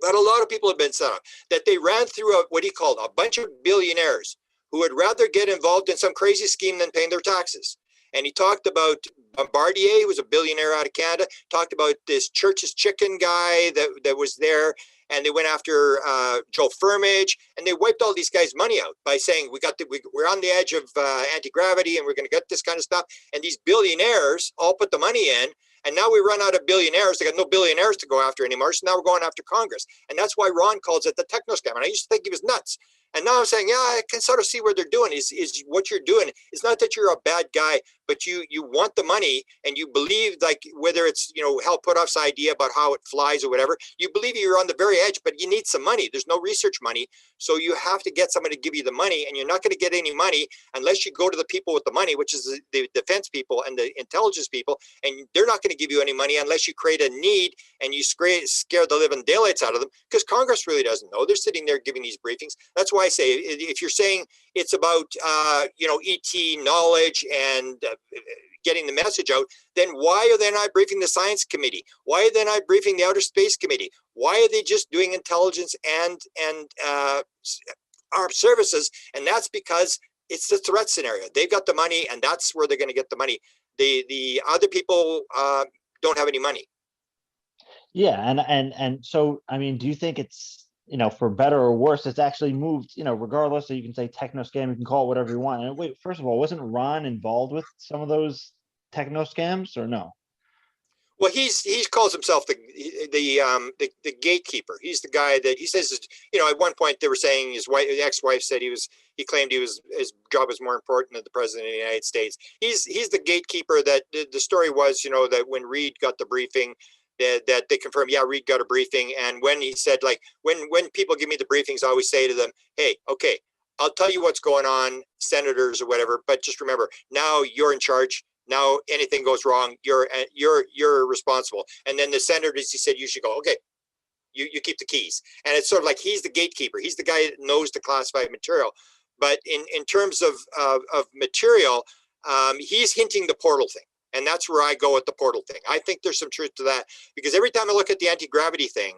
that a lot of people have been set up, that they ran through what he called a bunch of billionaires who would rather get involved in some crazy scheme than paying their taxes. And he talked about Bombardier, who was a billionaire out of Canada, talked about this Church's Chicken guy that was there. And they went after Joe Firmage, and they wiped all these guys' money out by saying, we're on the edge of anti-gravity, and we're going to get this kind of stuff. And these billionaires all put the money in, and now we run out of billionaires. They got no billionaires to go after anymore. So now we're going after Congress. And that's why Ron calls it the techno scam. And I used to think he was nuts. And now I'm saying, yeah, I can sort of see what they're doing is what you're doing. It's not that you're a bad guy, but you want the money, and you believe, like, whether it's, Hal Puthoff's idea about how it flies or whatever, you believe you're on the very edge, but you need some money. There's no research money. So you have to get someone to give you the money, and you're not going to get any money unless you go to the people with the money, which is the defense people and the intelligence people. And they're not going to give you any money unless you create a need and you scare the living daylights out of them, because Congress really doesn't know. They're sitting there giving these briefings. That's why I say, if you're saying it's about, ET knowledge and getting the message out, then why are they not briefing the science committee? Why are they not briefing the outer space committee? Why are they just doing intelligence and armed services? And that's because it's the threat scenario. They've got the money, and that's where they're going to get the money. The other people don't have any money. Yeah, and so, I mean, do you think it's, for better or worse, it's actually moved, regardless, so you can say techno scam, you can call it whatever you want. And wait, first of all, wasn't Ron involved with some of those techno scams, or no? Well, he calls himself the gatekeeper. He's the guy that he says, at one point they were saying his ex-wife said he claimed his job was more important than the president of the United States. He's the gatekeeper. That the story was, that when Reid got the briefing, that they confirmed, yeah, Reid got a briefing. And when he said, like, when people give me the briefings, I always say to them, hey, okay, I'll tell you what's going on, senators or whatever, but just remember, now you're in charge. Now anything goes wrong, you're responsible. And then the senators, he said, you should go, okay, you keep the keys. And it's sort of like he's the gatekeeper. He's the guy that knows the classified material. But in terms of material, he's hinting the portal thing. And that's where I go with the portal thing. I think there's some truth to that, because every time I look at the anti-gravity thing,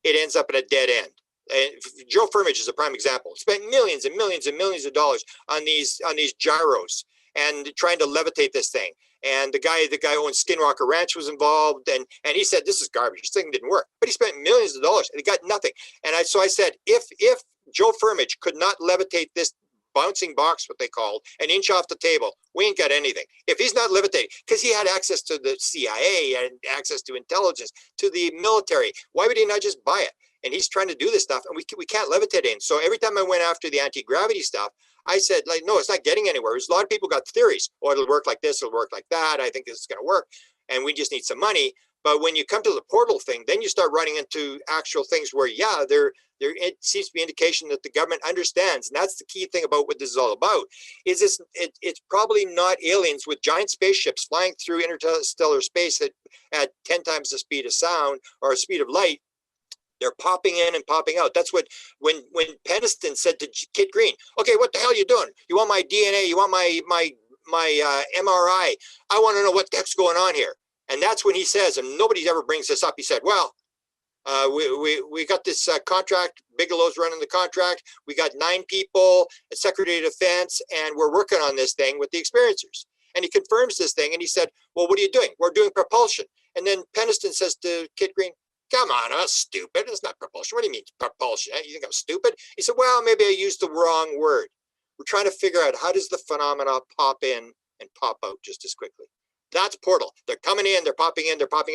it ends up at a dead end. And Joe Firmage is a prime example. Spent millions and millions and millions of dollars on these gyros and trying to levitate this thing. And the guy who owns Skinwalker Ranch was involved, and he said, this is garbage. This thing didn't work. But he spent millions of dollars and he got nothing. And so I said, if Joe Firmage could not levitate this bouncing box, what they called, an inch off the table, we ain't got anything. If he's not levitating, because he had access to the CIA and access to intelligence, to the military, why would he not just buy it? And he's trying to do this stuff, and we can't levitate in. So every time I went after the anti-gravity stuff, I said, like, no, it's not getting anywhere. There's a lot of people got theories. Oh, it'll work like this, it'll work like that. I think this is going to work, and we just need some money. But when you come to the portal thing, then you start running into actual things where, yeah, there it seems to be indication that the government understands. And that's the key thing about what this is all about, is it's probably not aliens with giant spaceships flying through interstellar space at 10 times the speed of sound or speed of light. They're popping in and popping out. That's what, when Peniston said to Kit Green, okay, what the hell are you doing? You want my DNA? You want my MRI? I want to know what the heck's going on here. And that's when he says, and nobody ever brings this up, he said, well, we got this contract. Bigelow's running the contract. We got 9 people, a Secretary of Defense, and we're working on this thing with the experiencers. And he confirms this thing, and he said, well, what are you doing? We're doing propulsion. And then Peniston says to Kit Green, come on, I'm stupid. It's not propulsion. What do you mean propulsion? You think I'm stupid? He said, well, maybe I used the wrong word. We're trying to figure out, how does the phenomena pop in and pop out just as quickly? That's portal. They're coming in, they're popping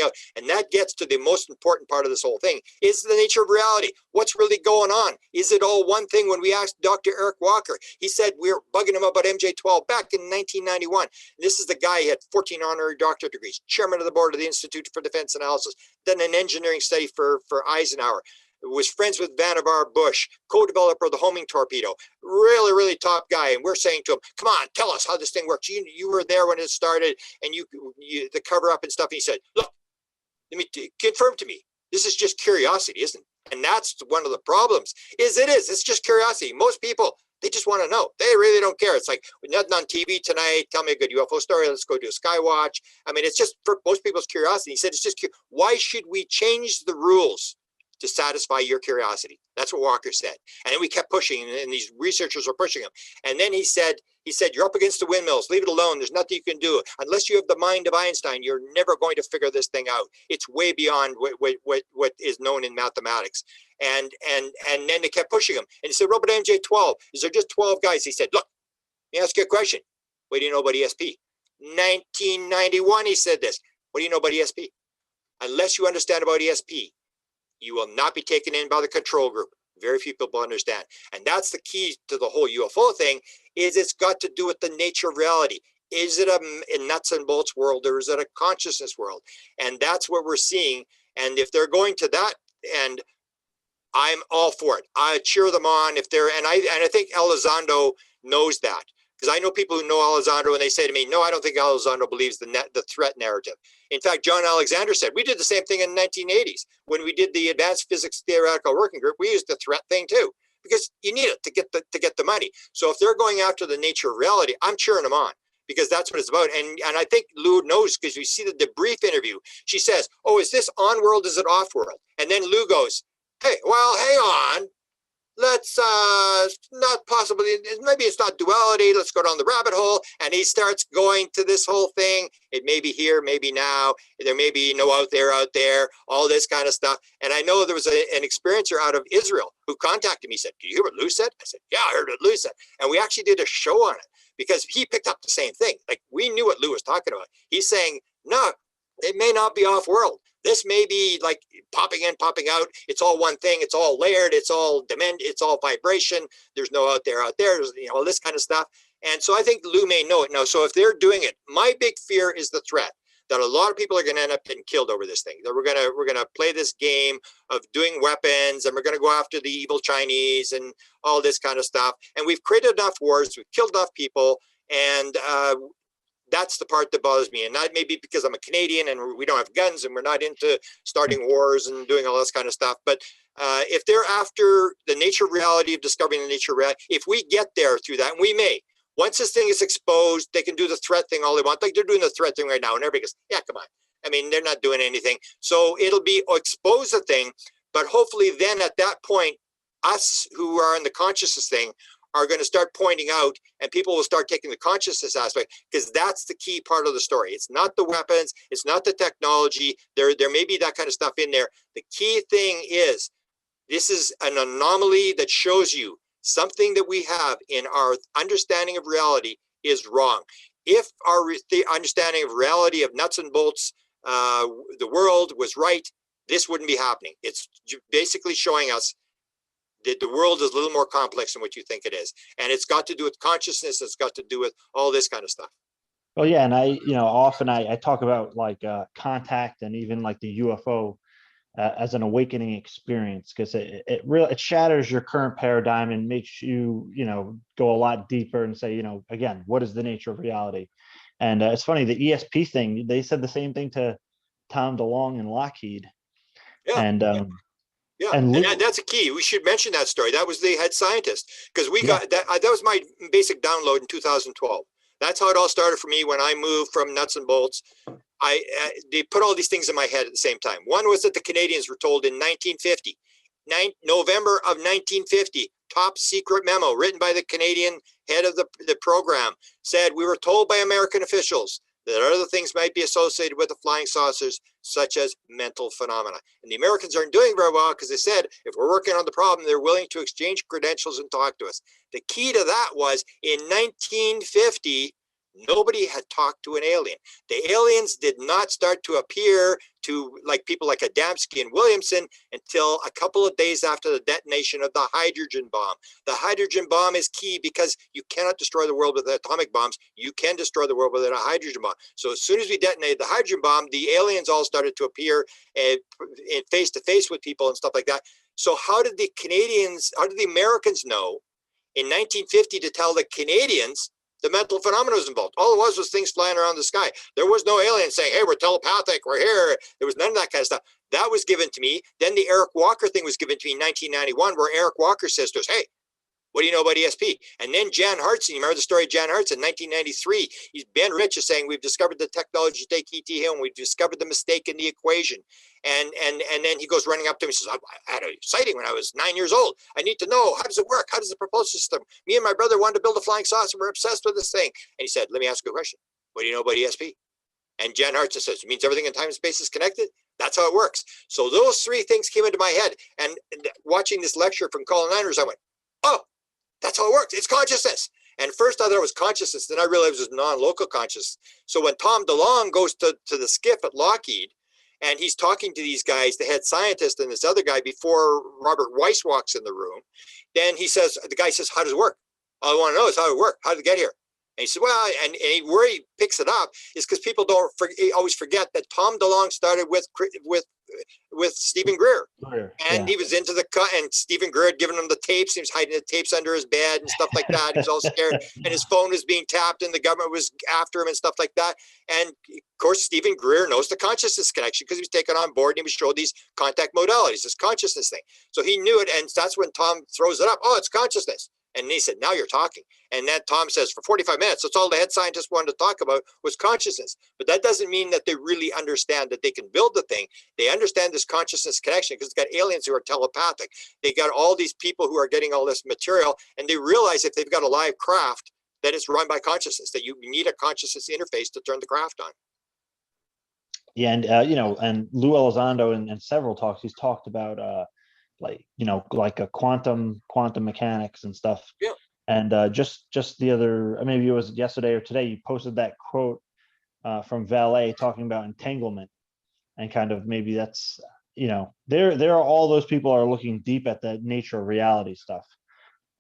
out. And that gets to the most important part of this whole thing, is the nature of reality. What's really going on? Is it all one thing? When we asked Dr. Eric Walker, he said we were bugging him about MJ-12 back in 1991. This is the guy who had 14 honorary doctorate degrees, chairman of the board of the Institute for Defense Analysis, done an engineering study for Eisenhower, was friends with Vannevar Bush, co-developer of the homing torpedo, really, really top guy. And we're saying to him, come on, tell us how this thing works. You were there when it started, and you the cover up and stuff. And he said, look, let me confirm to me. This is just curiosity, isn't it? And that's one of the problems, it's just curiosity. Most people, They just want to know. They really don't care. It's like, nothing on TV tonight. Tell me a good UFO story. Let's go do a sky watch. I mean, it's just for most people's curiosity. He said, it's just, why should we change the rules to satisfy your curiosity? That's what Walker said. And then we kept pushing, and these researchers were pushing him. And then he said, you're up against the windmills. Leave it alone. There's nothing you can do. Unless you have the mind of Einstein, you're never going to figure this thing out. It's way beyond what is known in mathematics. And then they kept pushing him. And he said, Robert MJ12, is there just 12 guys? He said, look, let me ask you a question. What do you know about ESP? 1991, he said this. What do you know about ESP? Unless you understand about ESP, you will not be taken in by the control group. Very few people understand. And that's the key to the whole UFO thing, is it's got to do with the nature of reality. Is it a nuts and bolts world, or is it a consciousness world? And that's what we're seeing. And if they're going to that end, I'm all for it. I cheer them on if they're, and I think Elizondo knows that. Because I know people who know Elizondo, and they say to me, no, I don't think Elizondo believes the threat narrative. In fact, John Alexander said, we did the same thing in the 1980s. When we did the Advanced Physics Theoretical Working Group, we used the threat thing too, because you need it to get the money. So if they're going after the nature of reality, I'm cheering them on, because that's what it's about. And I think Lou knows, because we see the debrief interview. She says, oh, is this on-world, is it off-world? And then Lou goes, hey, well, hang on. Let's not possibly, maybe it's not duality. Let's go down the rabbit hole. And he starts going to this whole thing. It may be here, maybe now. There may be no out there, all this kind of stuff. And I know there was an experiencer out of Israel who contacted me, said, do you hear what Lou said? I said, yeah, I heard what Lou said. And we actually did a show on it, because he picked up the same thing. Like, we knew what Lou was talking about. He's saying, no, it may not be off world. This may be like popping in, popping out. It's all one thing. It's all layered. It's all it's all vibration. There's no out there. There's, all this kind of stuff. And so I think Lou may know it now. So if they're doing it, my big fear is the threat that a lot of people are going to end up getting killed over this thing. That we're gonna play this game of doing weapons, and we're going to go after the evil Chinese and all this kind of stuff. And we've created enough wars. We've killed enough people, and that's the part that bothers me. And that may be because I'm a Canadian and we don't have guns and we're not into starting wars and doing all this kind of stuff. But if they're after the nature of reality, of discovering the nature of reality, if we get there through that, and we may, once this thing is exposed, they can do the threat thing all they want. Like they're doing the threat thing right now. And everybody goes, yeah, come on. I mean, they're not doing anything. So it'll be expose the thing. But hopefully then at that point, us who are in the consciousness thing are going to start pointing out, and people will start taking the consciousness aspect, because that's the key part of the story. It's not the weapons, it's not the technology. There may be that kind of stuff in there. The key thing is, this is an anomaly that shows you something that we have in our understanding of reality is wrong. If the understanding of reality, of nuts and bolts, the world was right, this wouldn't be happening. It's basically showing us the world is a little more complex than what you think it is. And it's got to do with consciousness. It's got to do with all this kind of stuff. Well, yeah. And often I talk about like contact, and even like the UFO as an awakening experience, because it shatters your current paradigm and makes you, go a lot deeper and say, again, what is the nature of reality? And it's funny, the ESP thing, they said the same thing to Tom DeLonge and Lockheed. Yeah. And yeah, and that's a key. We should mention that story. That was the head scientist, because we got that. That was my basic download in 2012. That's how it all started for me when I moved from nuts and bolts. They put all these things in my head at the same time. One was that the Canadians were told in 1950, November of 1950, top secret memo written by the Canadian head of the program said, we were told by American officials that other things might be associated with the flying saucers, such as mental phenomena. And the Americans aren't doing very well, because they said, if we're working on the problem, they're willing to exchange credentials and talk to us. The key to that was, in 1950, nobody had talked to an alien. The aliens did not start to appear to people like Adamski and Williamson until a couple of days after the detonation of the hydrogen bomb. The hydrogen bomb is key, because you cannot destroy the world with atomic bombs. You can destroy the world with a hydrogen bomb. So as soon as we detonated the hydrogen bomb, the aliens all started to appear in face to face with people and stuff like that. So how did the Americans know in 1950 to tell the Canadians the mental phenomena was involved? All it was things flying around the sky. There was no alien saying, hey, we're telepathic, we're here. There was none of that kind of stuff. That was given to me. Then the Eric Walker thing was given to me in 1991, where Eric Walker says to us, hey, What do you know about ESP? And then Jan Hartson, you remember the story of Jan Hartson in 1993? Ben Rich is saying, we've discovered the technology to take ET Hill, and we've discovered the mistake in the equation. And then he goes running up to me and says, I had a sighting when I was 9 years old. I need to know, how does it work? How does the propulsion system? Me and my brother wanted to build a flying saucer. We're obsessed with this thing. And he said, let me ask you a question. What do you know about ESP? And Jan Hartson says, it means everything in time and space is connected. That's how it works. So those three things came into my head. And watching this lecture from Colin Landers, I went, oh, that's how it works. It's consciousness. And first I thought it was consciousness. Then I realized it was non-local consciousness. So when Tom DeLonge goes to the skiff at Lockheed, and he's talking to these guys, the head scientist and this other guy, before Robert Weiss walks in the room, then the guy says, how does it work? All I want to know is how it worked. How did it get here? And he said, well, and where he picks it up is because people always forget that Tom DeLonge started with Stephen Greer. And he was into and Stephen Greer had given him the tapes. He was hiding the tapes under his bed and stuff like that. He was all scared, and his phone was being tapped, and the government was after him and stuff like that. And of course, Stephen Greer knows the consciousness connection because he was taken on board and he was showed these contact modalities, this consciousness thing. So he knew it, and that's when Tom throws it up. Oh, it's consciousness. And he said, now you're talking. And then Tom says, for 45 minutes, that's all the head scientist wanted to talk about was consciousness. But that doesn't mean that they really understand that they can build the thing. They understand this consciousness connection because it's got aliens who are telepathic. They got all these people who are getting all this material, and they realize if they've got a live craft, that it's run by consciousness, that you need a consciousness interface to turn the craft on. Yeah, and and Lou Elizondo in several talks, he's talked about like a quantum mechanics and stuff. Yeah. And just the other, maybe it was yesterday or today, you posted that quote from Valet talking about entanglement, and kind of maybe that's, there are all those people are looking deep at the nature of reality stuff.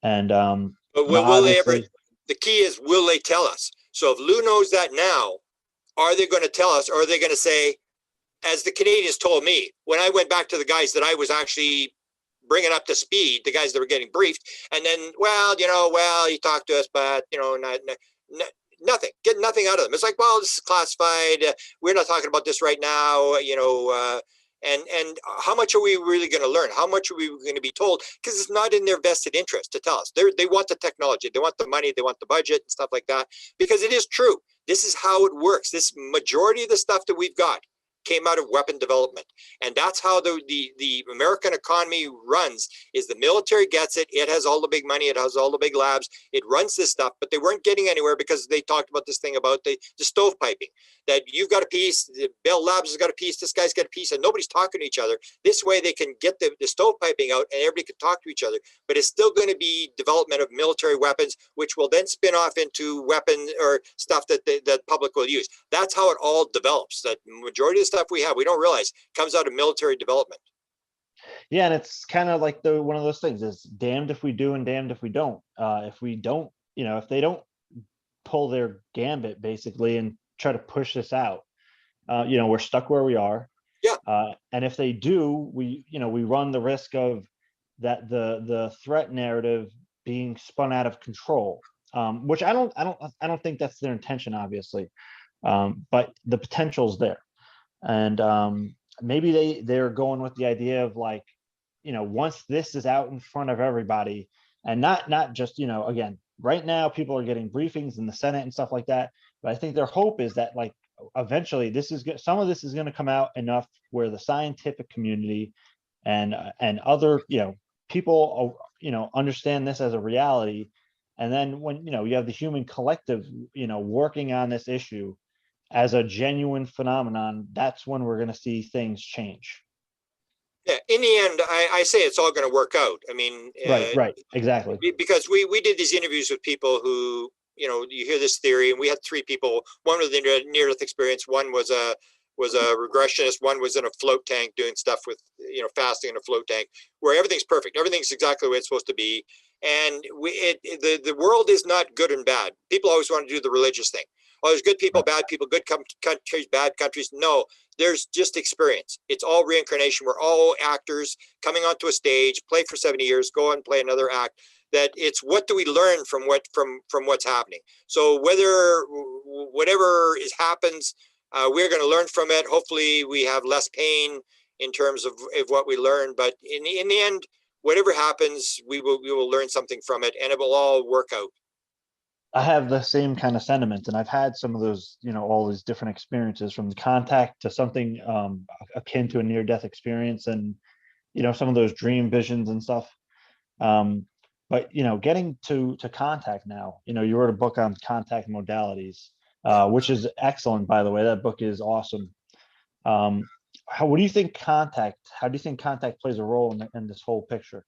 And but will they ever? The key is, will they tell us? So if Lou knows that now, are they going to tell us, or are they going to say, as the Canadians told me when I went back to the guys that I was actually bringing up to speed, the guys that were getting briefed, and then, he talked to us, but nothing, get nothing out of them. It's like, well, this is classified. We're not talking about this right now, and how much are we really going to learn? How much are we going to be told? Because it's not in their vested interest to tell us. They want the technology, they want the money, they want the budget and stuff like that, because it is true. This is how it works. This majority of the stuff that we've got came out of weapon development. And that's how the American economy runs, is the military gets it. It has all the big money. It has all the big labs. It runs this stuff, but they weren't getting anywhere because they talked about this thing about the stovepiping, that you've got a piece, the Bell Labs has got a piece, this guy's got a piece, and nobody's talking to each other. This way they can get the stovepiping out and everybody can talk to each other, but it's still going to be development of military weapons, which will then spin off into weapons or stuff that the public will use. That's how it all develops. That majority of the stuff we have, we don't realize, comes out of military development. Yeah, and it's kind of like one of those things is damned if we do and damned if we don't. If we don't, if they don't pull their gambit basically and try to push this out, we're stuck where we are. Yeah. And if they do, we run the risk of that the threat narrative being spun out of control, which I don't think that's their intention, obviously, but the potential's there. And maybe they're going with the idea of like, once this is out in front of everybody, and not just, again, right now people are getting briefings in the Senate and stuff like that, but I think their hope is that like eventually some of this is going to come out enough where the scientific community and other people understand this as a reality, and then when you have the human collective working on this issue as a genuine phenomenon, that's when we're going to see things change. Yeah, in the end, I say it's all going to work out. I mean, right, exactly. Because we did these interviews with people who, you hear this theory, and we had three people. One was the near-death experience. One was a regressionist. One was in a float tank doing stuff with, fasting in a float tank, where everything's perfect. Everything's exactly the way it's supposed to be. And the world is not good and bad. People always want to do the religious thing. Oh, there's good people, bad people, good countries, bad countries. No, there's just experience. It's all reincarnation. We're all actors coming onto a stage, play for 70 years, go and play another act. That it's what do we learn from what's happening. So whatever happens, we're going to learn from it. Hopefully we have less pain in terms of what we learn. But in the end, whatever happens, we will learn something from it, and it will all work out. I have the same kind of sentiment, and I've had some of those, all these different experiences, from the contact to something akin to a near-death experience, and some of those dream visions and stuff. But getting to contact now, you wrote a book on contact modalities, which is excellent, by the way. That book is awesome. What do you think how do you think contact plays a role in this whole picture?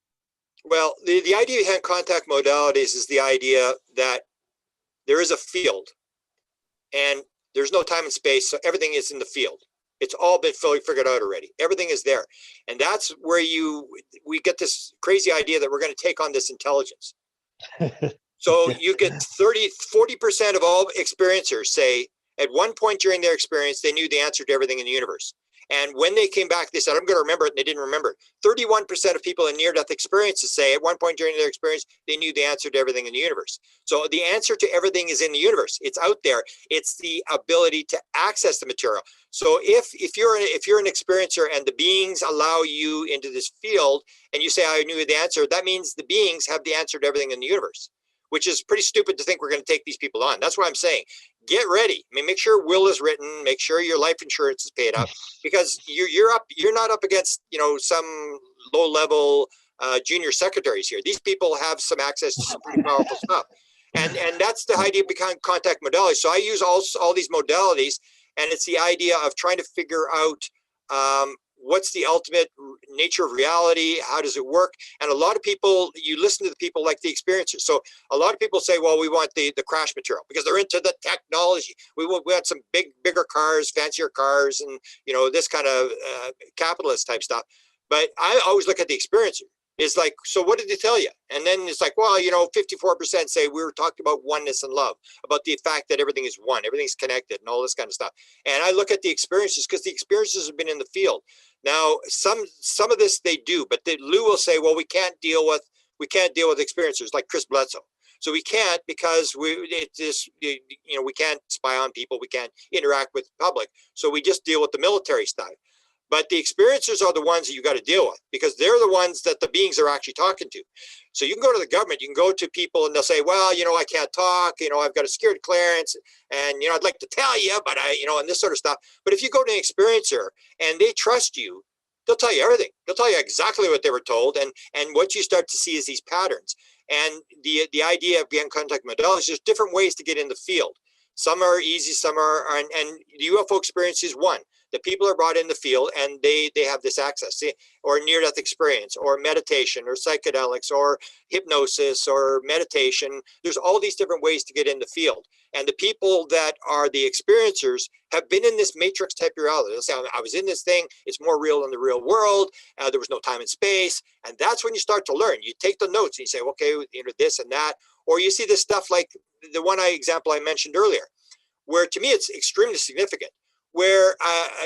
Well, the idea behind contact modalities is the idea that there is a field, and there's no time and space, so everything is in the field. It's all been fully figured out already. Everything is there. And that's where we get this crazy idea that we're going to take on this intelligence. So you get 40% of all experiencers say at one point during their experience, they knew the answer to everything in the universe. And when they came back, they said, I'm going to remember it, and they didn't remember it. 31% of people in near-death experiences say at one point during their experience, they knew the answer to everything in the universe. So the answer to everything is in the universe. It's out there. It's the ability to access the material. So if you're an experiencer and the beings allow you into this field and you say, I knew the answer, that means the beings have the answer to everything in the universe, which is pretty stupid to think we're going to take these people on. That's what I'm saying. Get ready. I mean, make sure will is written, make sure your life insurance is paid up, because you're not up against, some low level junior secretaries here. These people have some access to some pretty powerful stuff. And that's the idea behind contact modalities. So I use all these modalities, and it's the idea of trying to figure out what's the ultimate nature of reality? How does it work? And a lot of people, you listen to the people like the experiencers. So a lot of people say, well, we want the crash material because they're into the technology. We want some bigger cars, fancier cars, and this kind of capitalist type stuff. But I always look at the experiencer. It's like, so what did they tell you? And then it's like, well, 54% say we were talking about oneness and love, about the fact that everything is one, everything's connected, and all this kind of stuff. And I look at the experiences because the experiences have been in the field. Now, some of this they do, but Lou will say, well, we can't deal with experiencers like Chris Bledsoe. So we can't, because we can't spy on people, we can't interact with the public. So we just deal with the military stuff. But the experiencers are the ones that you got to deal with, because they're the ones that the beings are actually talking to. So you can go to the government, you can go to people, and they'll say, well, I can't talk, I've got a security clearance, and, I'd like to tell you, but and this sort of stuff. But if you go to an experiencer and they trust you, they'll tell you everything. They'll tell you exactly what they were told. And what you start to see is these patterns. And the idea of being contact modalities, there's different ways to get in the field. Some are easy, some are, and the UFO experience is one. The people are brought in the field and they have this access, or near-death experience, or meditation, or psychedelics, or hypnosis, or meditation. There's all these different ways to get in the field. And the people that are the experiencers have been in this matrix type reality. They'll say, I was in this thing. It's more real than the real world. There was no time and space. And that's when you start to learn. You take the notes and you say, okay, this and that. Or you see this stuff like the one example I mentioned earlier, where to me it's extremely significant, where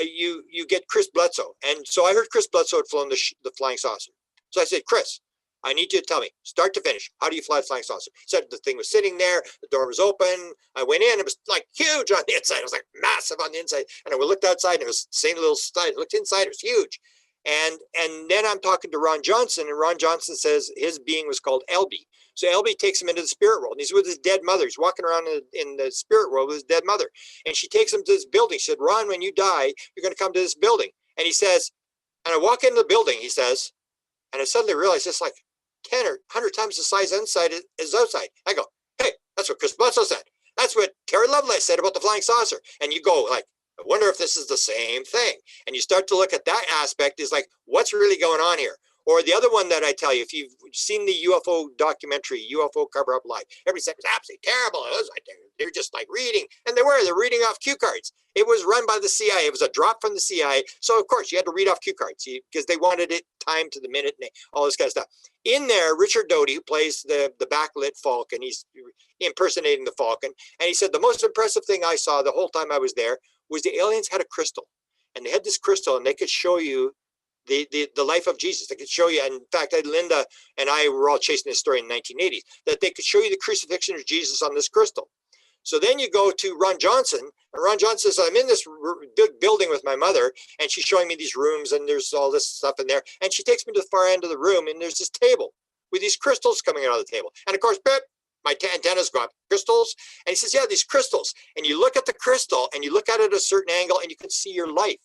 you get Chris Bledsoe. And so I heard Chris Bledsoe had flown the flying saucer. So I said, Chris, I need you to tell me, start to finish, how do you fly a flying saucer? He said the thing was sitting there, the door was open, I went in, it was like huge on the inside, it was like massive on the inside, and I looked outside and it was the same little side, I looked inside, it was huge. And then I'm talking to Ron Johnson, and Ron Johnson says his being was called LB. So LB takes him into the spirit world, and he's with his dead mother. He's walking around in the spirit world with his dead mother. And she takes him to this building. She said, Ron, when you die, you're going to come to this building. And he says, and I walk into the building, he says, and I suddenly realized it's like 10 or 100 times the size inside is outside. I go, hey, that's what Chris Bledsoe said. That's what Terry Lovelace said about the flying saucer. And you go like, I wonder if this is the same thing. And you start to look at that aspect, is like, what's really going on here? Or the other one that I tell you, if you've seen the UFO documentary, UFO Cover Up Live, everybody said it was absolutely terrible. It was like they're just like reading, and they're reading off cue cards. It was run by the CIA. It was a drop from the CIA. So of course you had to read off cue cards because they wanted it timed to the minute and all this kind of stuff. In there, Richard Doty, who plays the backlit Falcon, he's impersonating the Falcon, and he said the most impressive thing I saw the whole time I was there was the aliens had a crystal, and they had this crystal, and they could show you the life of Jesus. They could show you, and in fact, Linda and I were all chasing this story in the 1980s, that they could show you the crucifixion of Jesus on this crystal. So then you go to Ron Johnson, and Ron Johnson says, I'm in this big building with my mother, and she's showing me these rooms, and there's all this stuff in there. And she takes me to the far end of the room, and there's this table with these crystals coming out of the table. And of course, beep, my antennas go up, crystals. And he says, yeah, these crystals. And you look at the crystal, and you look at it at a certain angle, and you can see your life.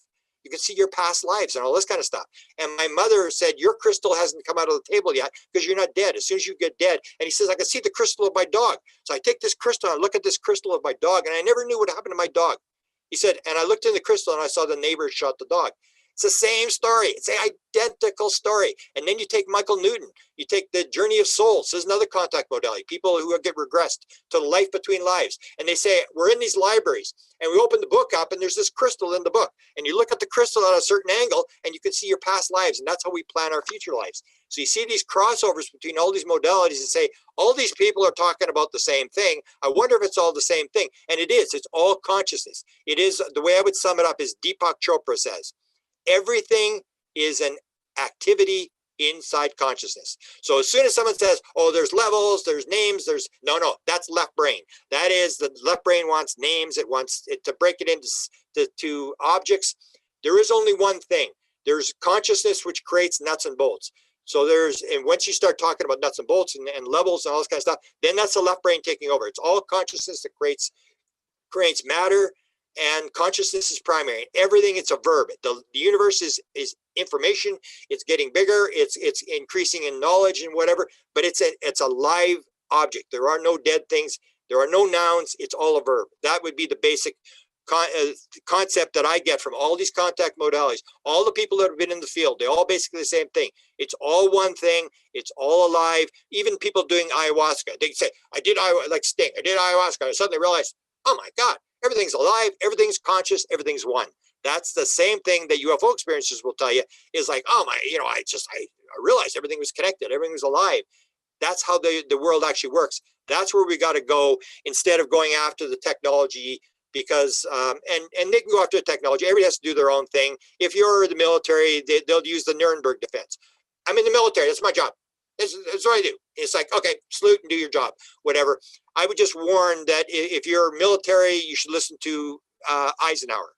You can see your past lives and all this kind of stuff. And my mother said, your crystal hasn't come out of the table yet because you're not dead. As soon as you get dead. And he says, I can see the crystal of my dog. So I take this crystal and I look at this crystal of my dog, and I never knew what happened to my dog. He said, and I looked in the crystal and I saw the neighbor shot the dog. It's the same story. It's an identical story. And then you take Michael Newton, you take the journey of souls. There's another contact modality, people who get regressed to the life between lives. And they say, we're in these libraries, and we open the book up, and there's this crystal in the book. And you look at the crystal at a certain angle, and you can see your past lives. And that's how we plan our future lives. So you see these crossovers between all these modalities and say, all these people are talking about the same thing. I wonder if it's all the same thing. And it is. It's all consciousness. It is. The way I would sum it up is Deepak Chopra says, everything is an activity inside consciousness. So as soon as someone says, oh, there's levels, there's names, there's no, that's left brain. That is, the left brain wants names. It wants it to break it into to objects. There is only one thing. There's consciousness, which creates nuts and bolts. So and once you start talking about nuts and bolts and levels and all this kind of stuff, then that's the left brain taking over. It's all consciousness that creates matter. And consciousness is primary. Everything, it's a verb. The universe is information. It's getting bigger. It's increasing in knowledge and whatever. But it's a live object. There are no dead things. There are no nouns. It's all a verb. That would be the basic concept that I get from all these contact modalities. All the people that have been in the field, they're all basically the same thing. It's all one thing. It's all alive. Even people doing ayahuasca, they say, I did ayahuasca, like Sting. I did ayahuasca. I suddenly realized, oh my God. Everything's alive, everything's conscious, everything's one. That's the same thing that UFO experiencers will tell you is like, oh my, I realized everything was connected, everything was alive. That's how the world actually works. That's where we got to go instead of going after the technology because, and they can go after the technology. Everybody has to do their own thing. If you're the military, they'll use the Nuremberg defense. I'm in the military, that's my job. That's what I do. It's like, okay, salute and do your job, whatever. I would just warn that if you're military, you should listen to Eisenhower,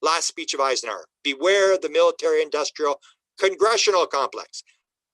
last speech of Eisenhower. Beware the military-industrial congressional complex.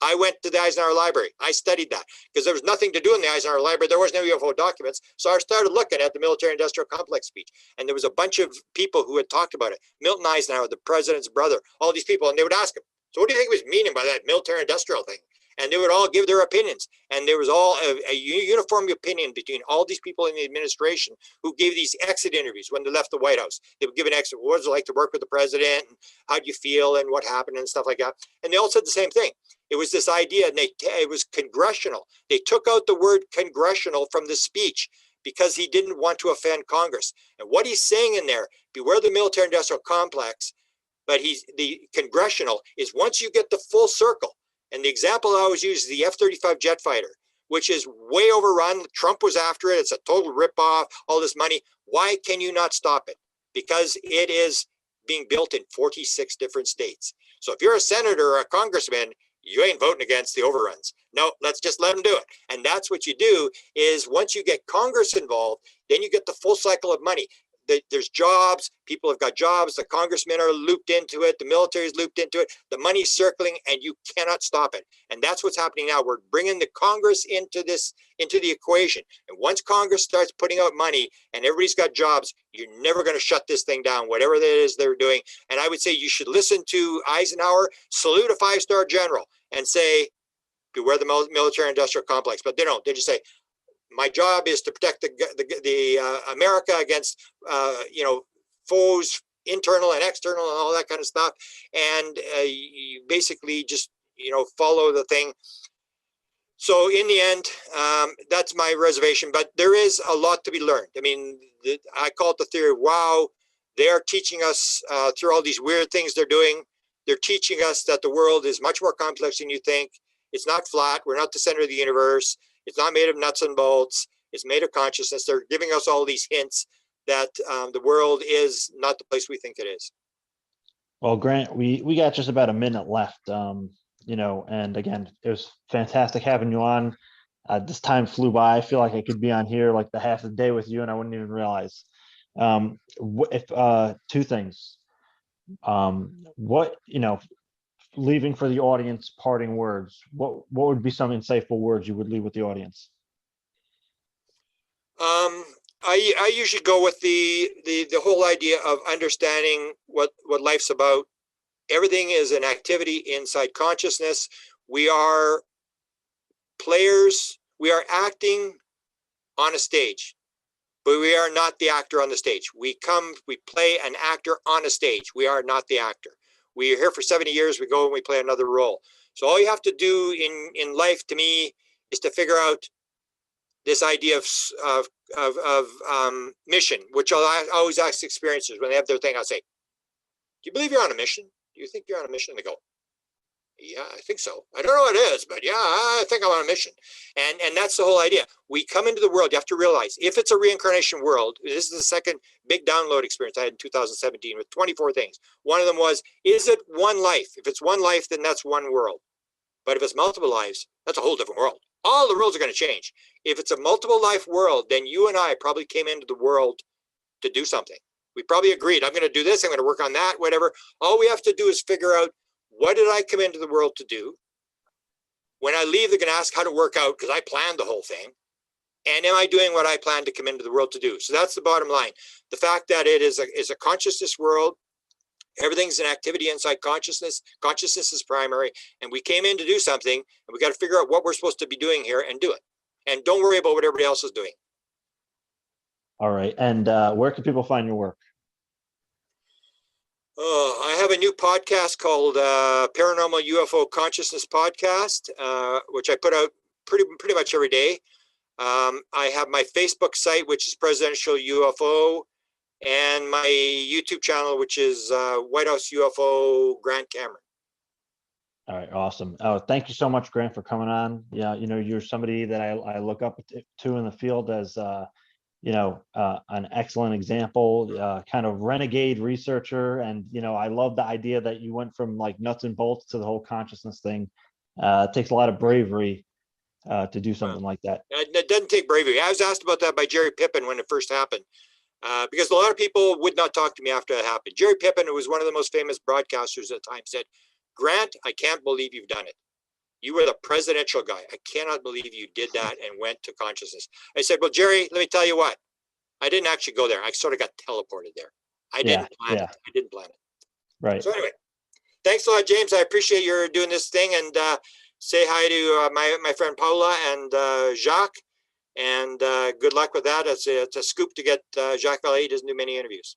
I went to the Eisenhower Library. I studied that because there was nothing to do in the Eisenhower Library. There was no UFO documents. So I started looking at the military-industrial complex speech. And there was a bunch of people who had talked about it. Milton Eisenhower, the president's brother, all these people. And they would ask him, so what do you think he was meaning by that military-industrial thing? And they would all give their opinions. And there was all a uniform opinion between all these people in the administration who gave these exit interviews when they left the White House. They would give an exit. What was it like to work with the president? And how'd you feel and what happened and stuff like that? And they all said the same thing. It was this idea, and it was congressional. They took out the word congressional from the speech because he didn't want to offend Congress. And what he's saying in there, beware the military-industrial complex, but the congressional is once you get the full circle. And the example I always use is the F-35 jet fighter, which is way overrun. Trump was after it. It's a total ripoff, all this money. Why can you not stop it? Because it is being built in 46 different states. So if you're a senator or a congressman, you ain't voting against the overruns. No, let's just let them do it. And that's what you do is once you get Congress involved, then you get the full cycle of money. There's jobs, people have got jobs, the congressmen are looped into it, the military is looped into it, the money's circling, and you cannot stop it. And that's what's happening now. We're bringing the Congress into the equation. And once Congress starts putting out money and everybody's got jobs, you're never going to shut this thing down, whatever that is they're doing. And I would say you should listen to Eisenhower, salute a 5-star general, and say, beware the military-industrial complex. But they don't. They just say, my job is to protect the America against foes, internal and external, and all that kind of stuff. And you basically just follow the thing. So in the end, that's my reservation. But there is a lot to be learned. I mean, I call it the theory of wow. They are teaching us through all these weird things they're doing. They're teaching us that the world is much more complex than you think. It's not flat. We're not the center of the universe. It's not made of nuts and bolts. It's made of consciousness. They're giving us all these hints that the world is not the place we think it is. Well, Grant, we got just about a minute left, and again, it was fantastic having you on. This time flew by. I feel like I could be on here like the half of the day with you, and I wouldn't even realize. If two things. What, leaving for the audience, parting words. What would be some insightful words you would leave with the audience? I usually go with the whole idea of understanding what life's about. Everything is an activity inside consciousness. We are players. We are acting on a stage, but we are not the actor on the stage. We play an actor on a stage. We are not the actor. We are here for 70 years. We go and we play another role. So all you have to do in life, to me, is to figure out this idea of mission, which I always ask experiencers when they have their thing. I'll say, "Do you believe you're on a mission? Do you think you're on a mission?" And they go, "Yeah, I think so. I don't know what it is, but yeah, I think I'm on a mission." And that's the whole idea. We come into the world. You have to realize, if it's a reincarnation world, this is the second big download experience I had in 2017 with 24 things. One of them was, is it one life? If it's one life, then that's one world. But if it's multiple lives, that's a whole different world. All the rules are going to change. If it's a multiple life world, then you and I probably came into the world to do something. We probably agreed, I'm going to do this, I'm going to work on that, whatever. All we have to do is figure out, what did I come into the world to do? When I leave, they're going to ask how to work out, because I planned the whole thing. And am I doing what I planned to come into the world to do? So that's the bottom line. The fact that it is a consciousness world. Everything's an activity inside consciousness. Consciousness is primary. And we came in to do something, and we got to figure out what we're supposed to be doing here and do it. And don't worry about what everybody else is doing. All right. And where can people find your work? I have a new podcast called Paranormal UFO Consciousness Podcast, which I put out pretty much every day. I have my Facebook site, which is Presidential UFO, and my YouTube channel, which is White House UFO Grant Cameron. All right, awesome. Thank you so much, Grant, for coming on. Yeah, you're somebody that I look up to in the field as an excellent example, kind of renegade researcher. And I love the idea that you went from like nuts and bolts to the whole consciousness thing. It takes a lot of bravery to do something like that. It doesn't take bravery. I was asked about that by Jerry Pippin when it first happened. Because a lot of people would not talk to me after that happened. Jerry Pippin, who was one of the most famous broadcasters at the time, said, "Grant, I can't believe you've done it. You were the presidential guy. I cannot believe you did that and went to consciousness." I said, "Well, Jerry, let me tell you what. I didn't actually go there. I sort of got teleported there. I didn't plan it. I didn't plan it." Right. So anyway, thanks a lot, James. I appreciate your doing this thing, and say hi to my friend Paula and Jacques. And good luck with that. It's a scoop to get Jacques Vallée. He doesn't do many interviews.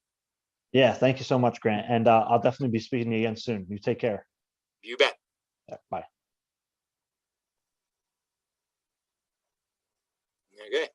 Yeah, thank you so much, Grant. And I'll definitely be speaking to you again soon. You take care. You bet. Yeah, bye. Okay.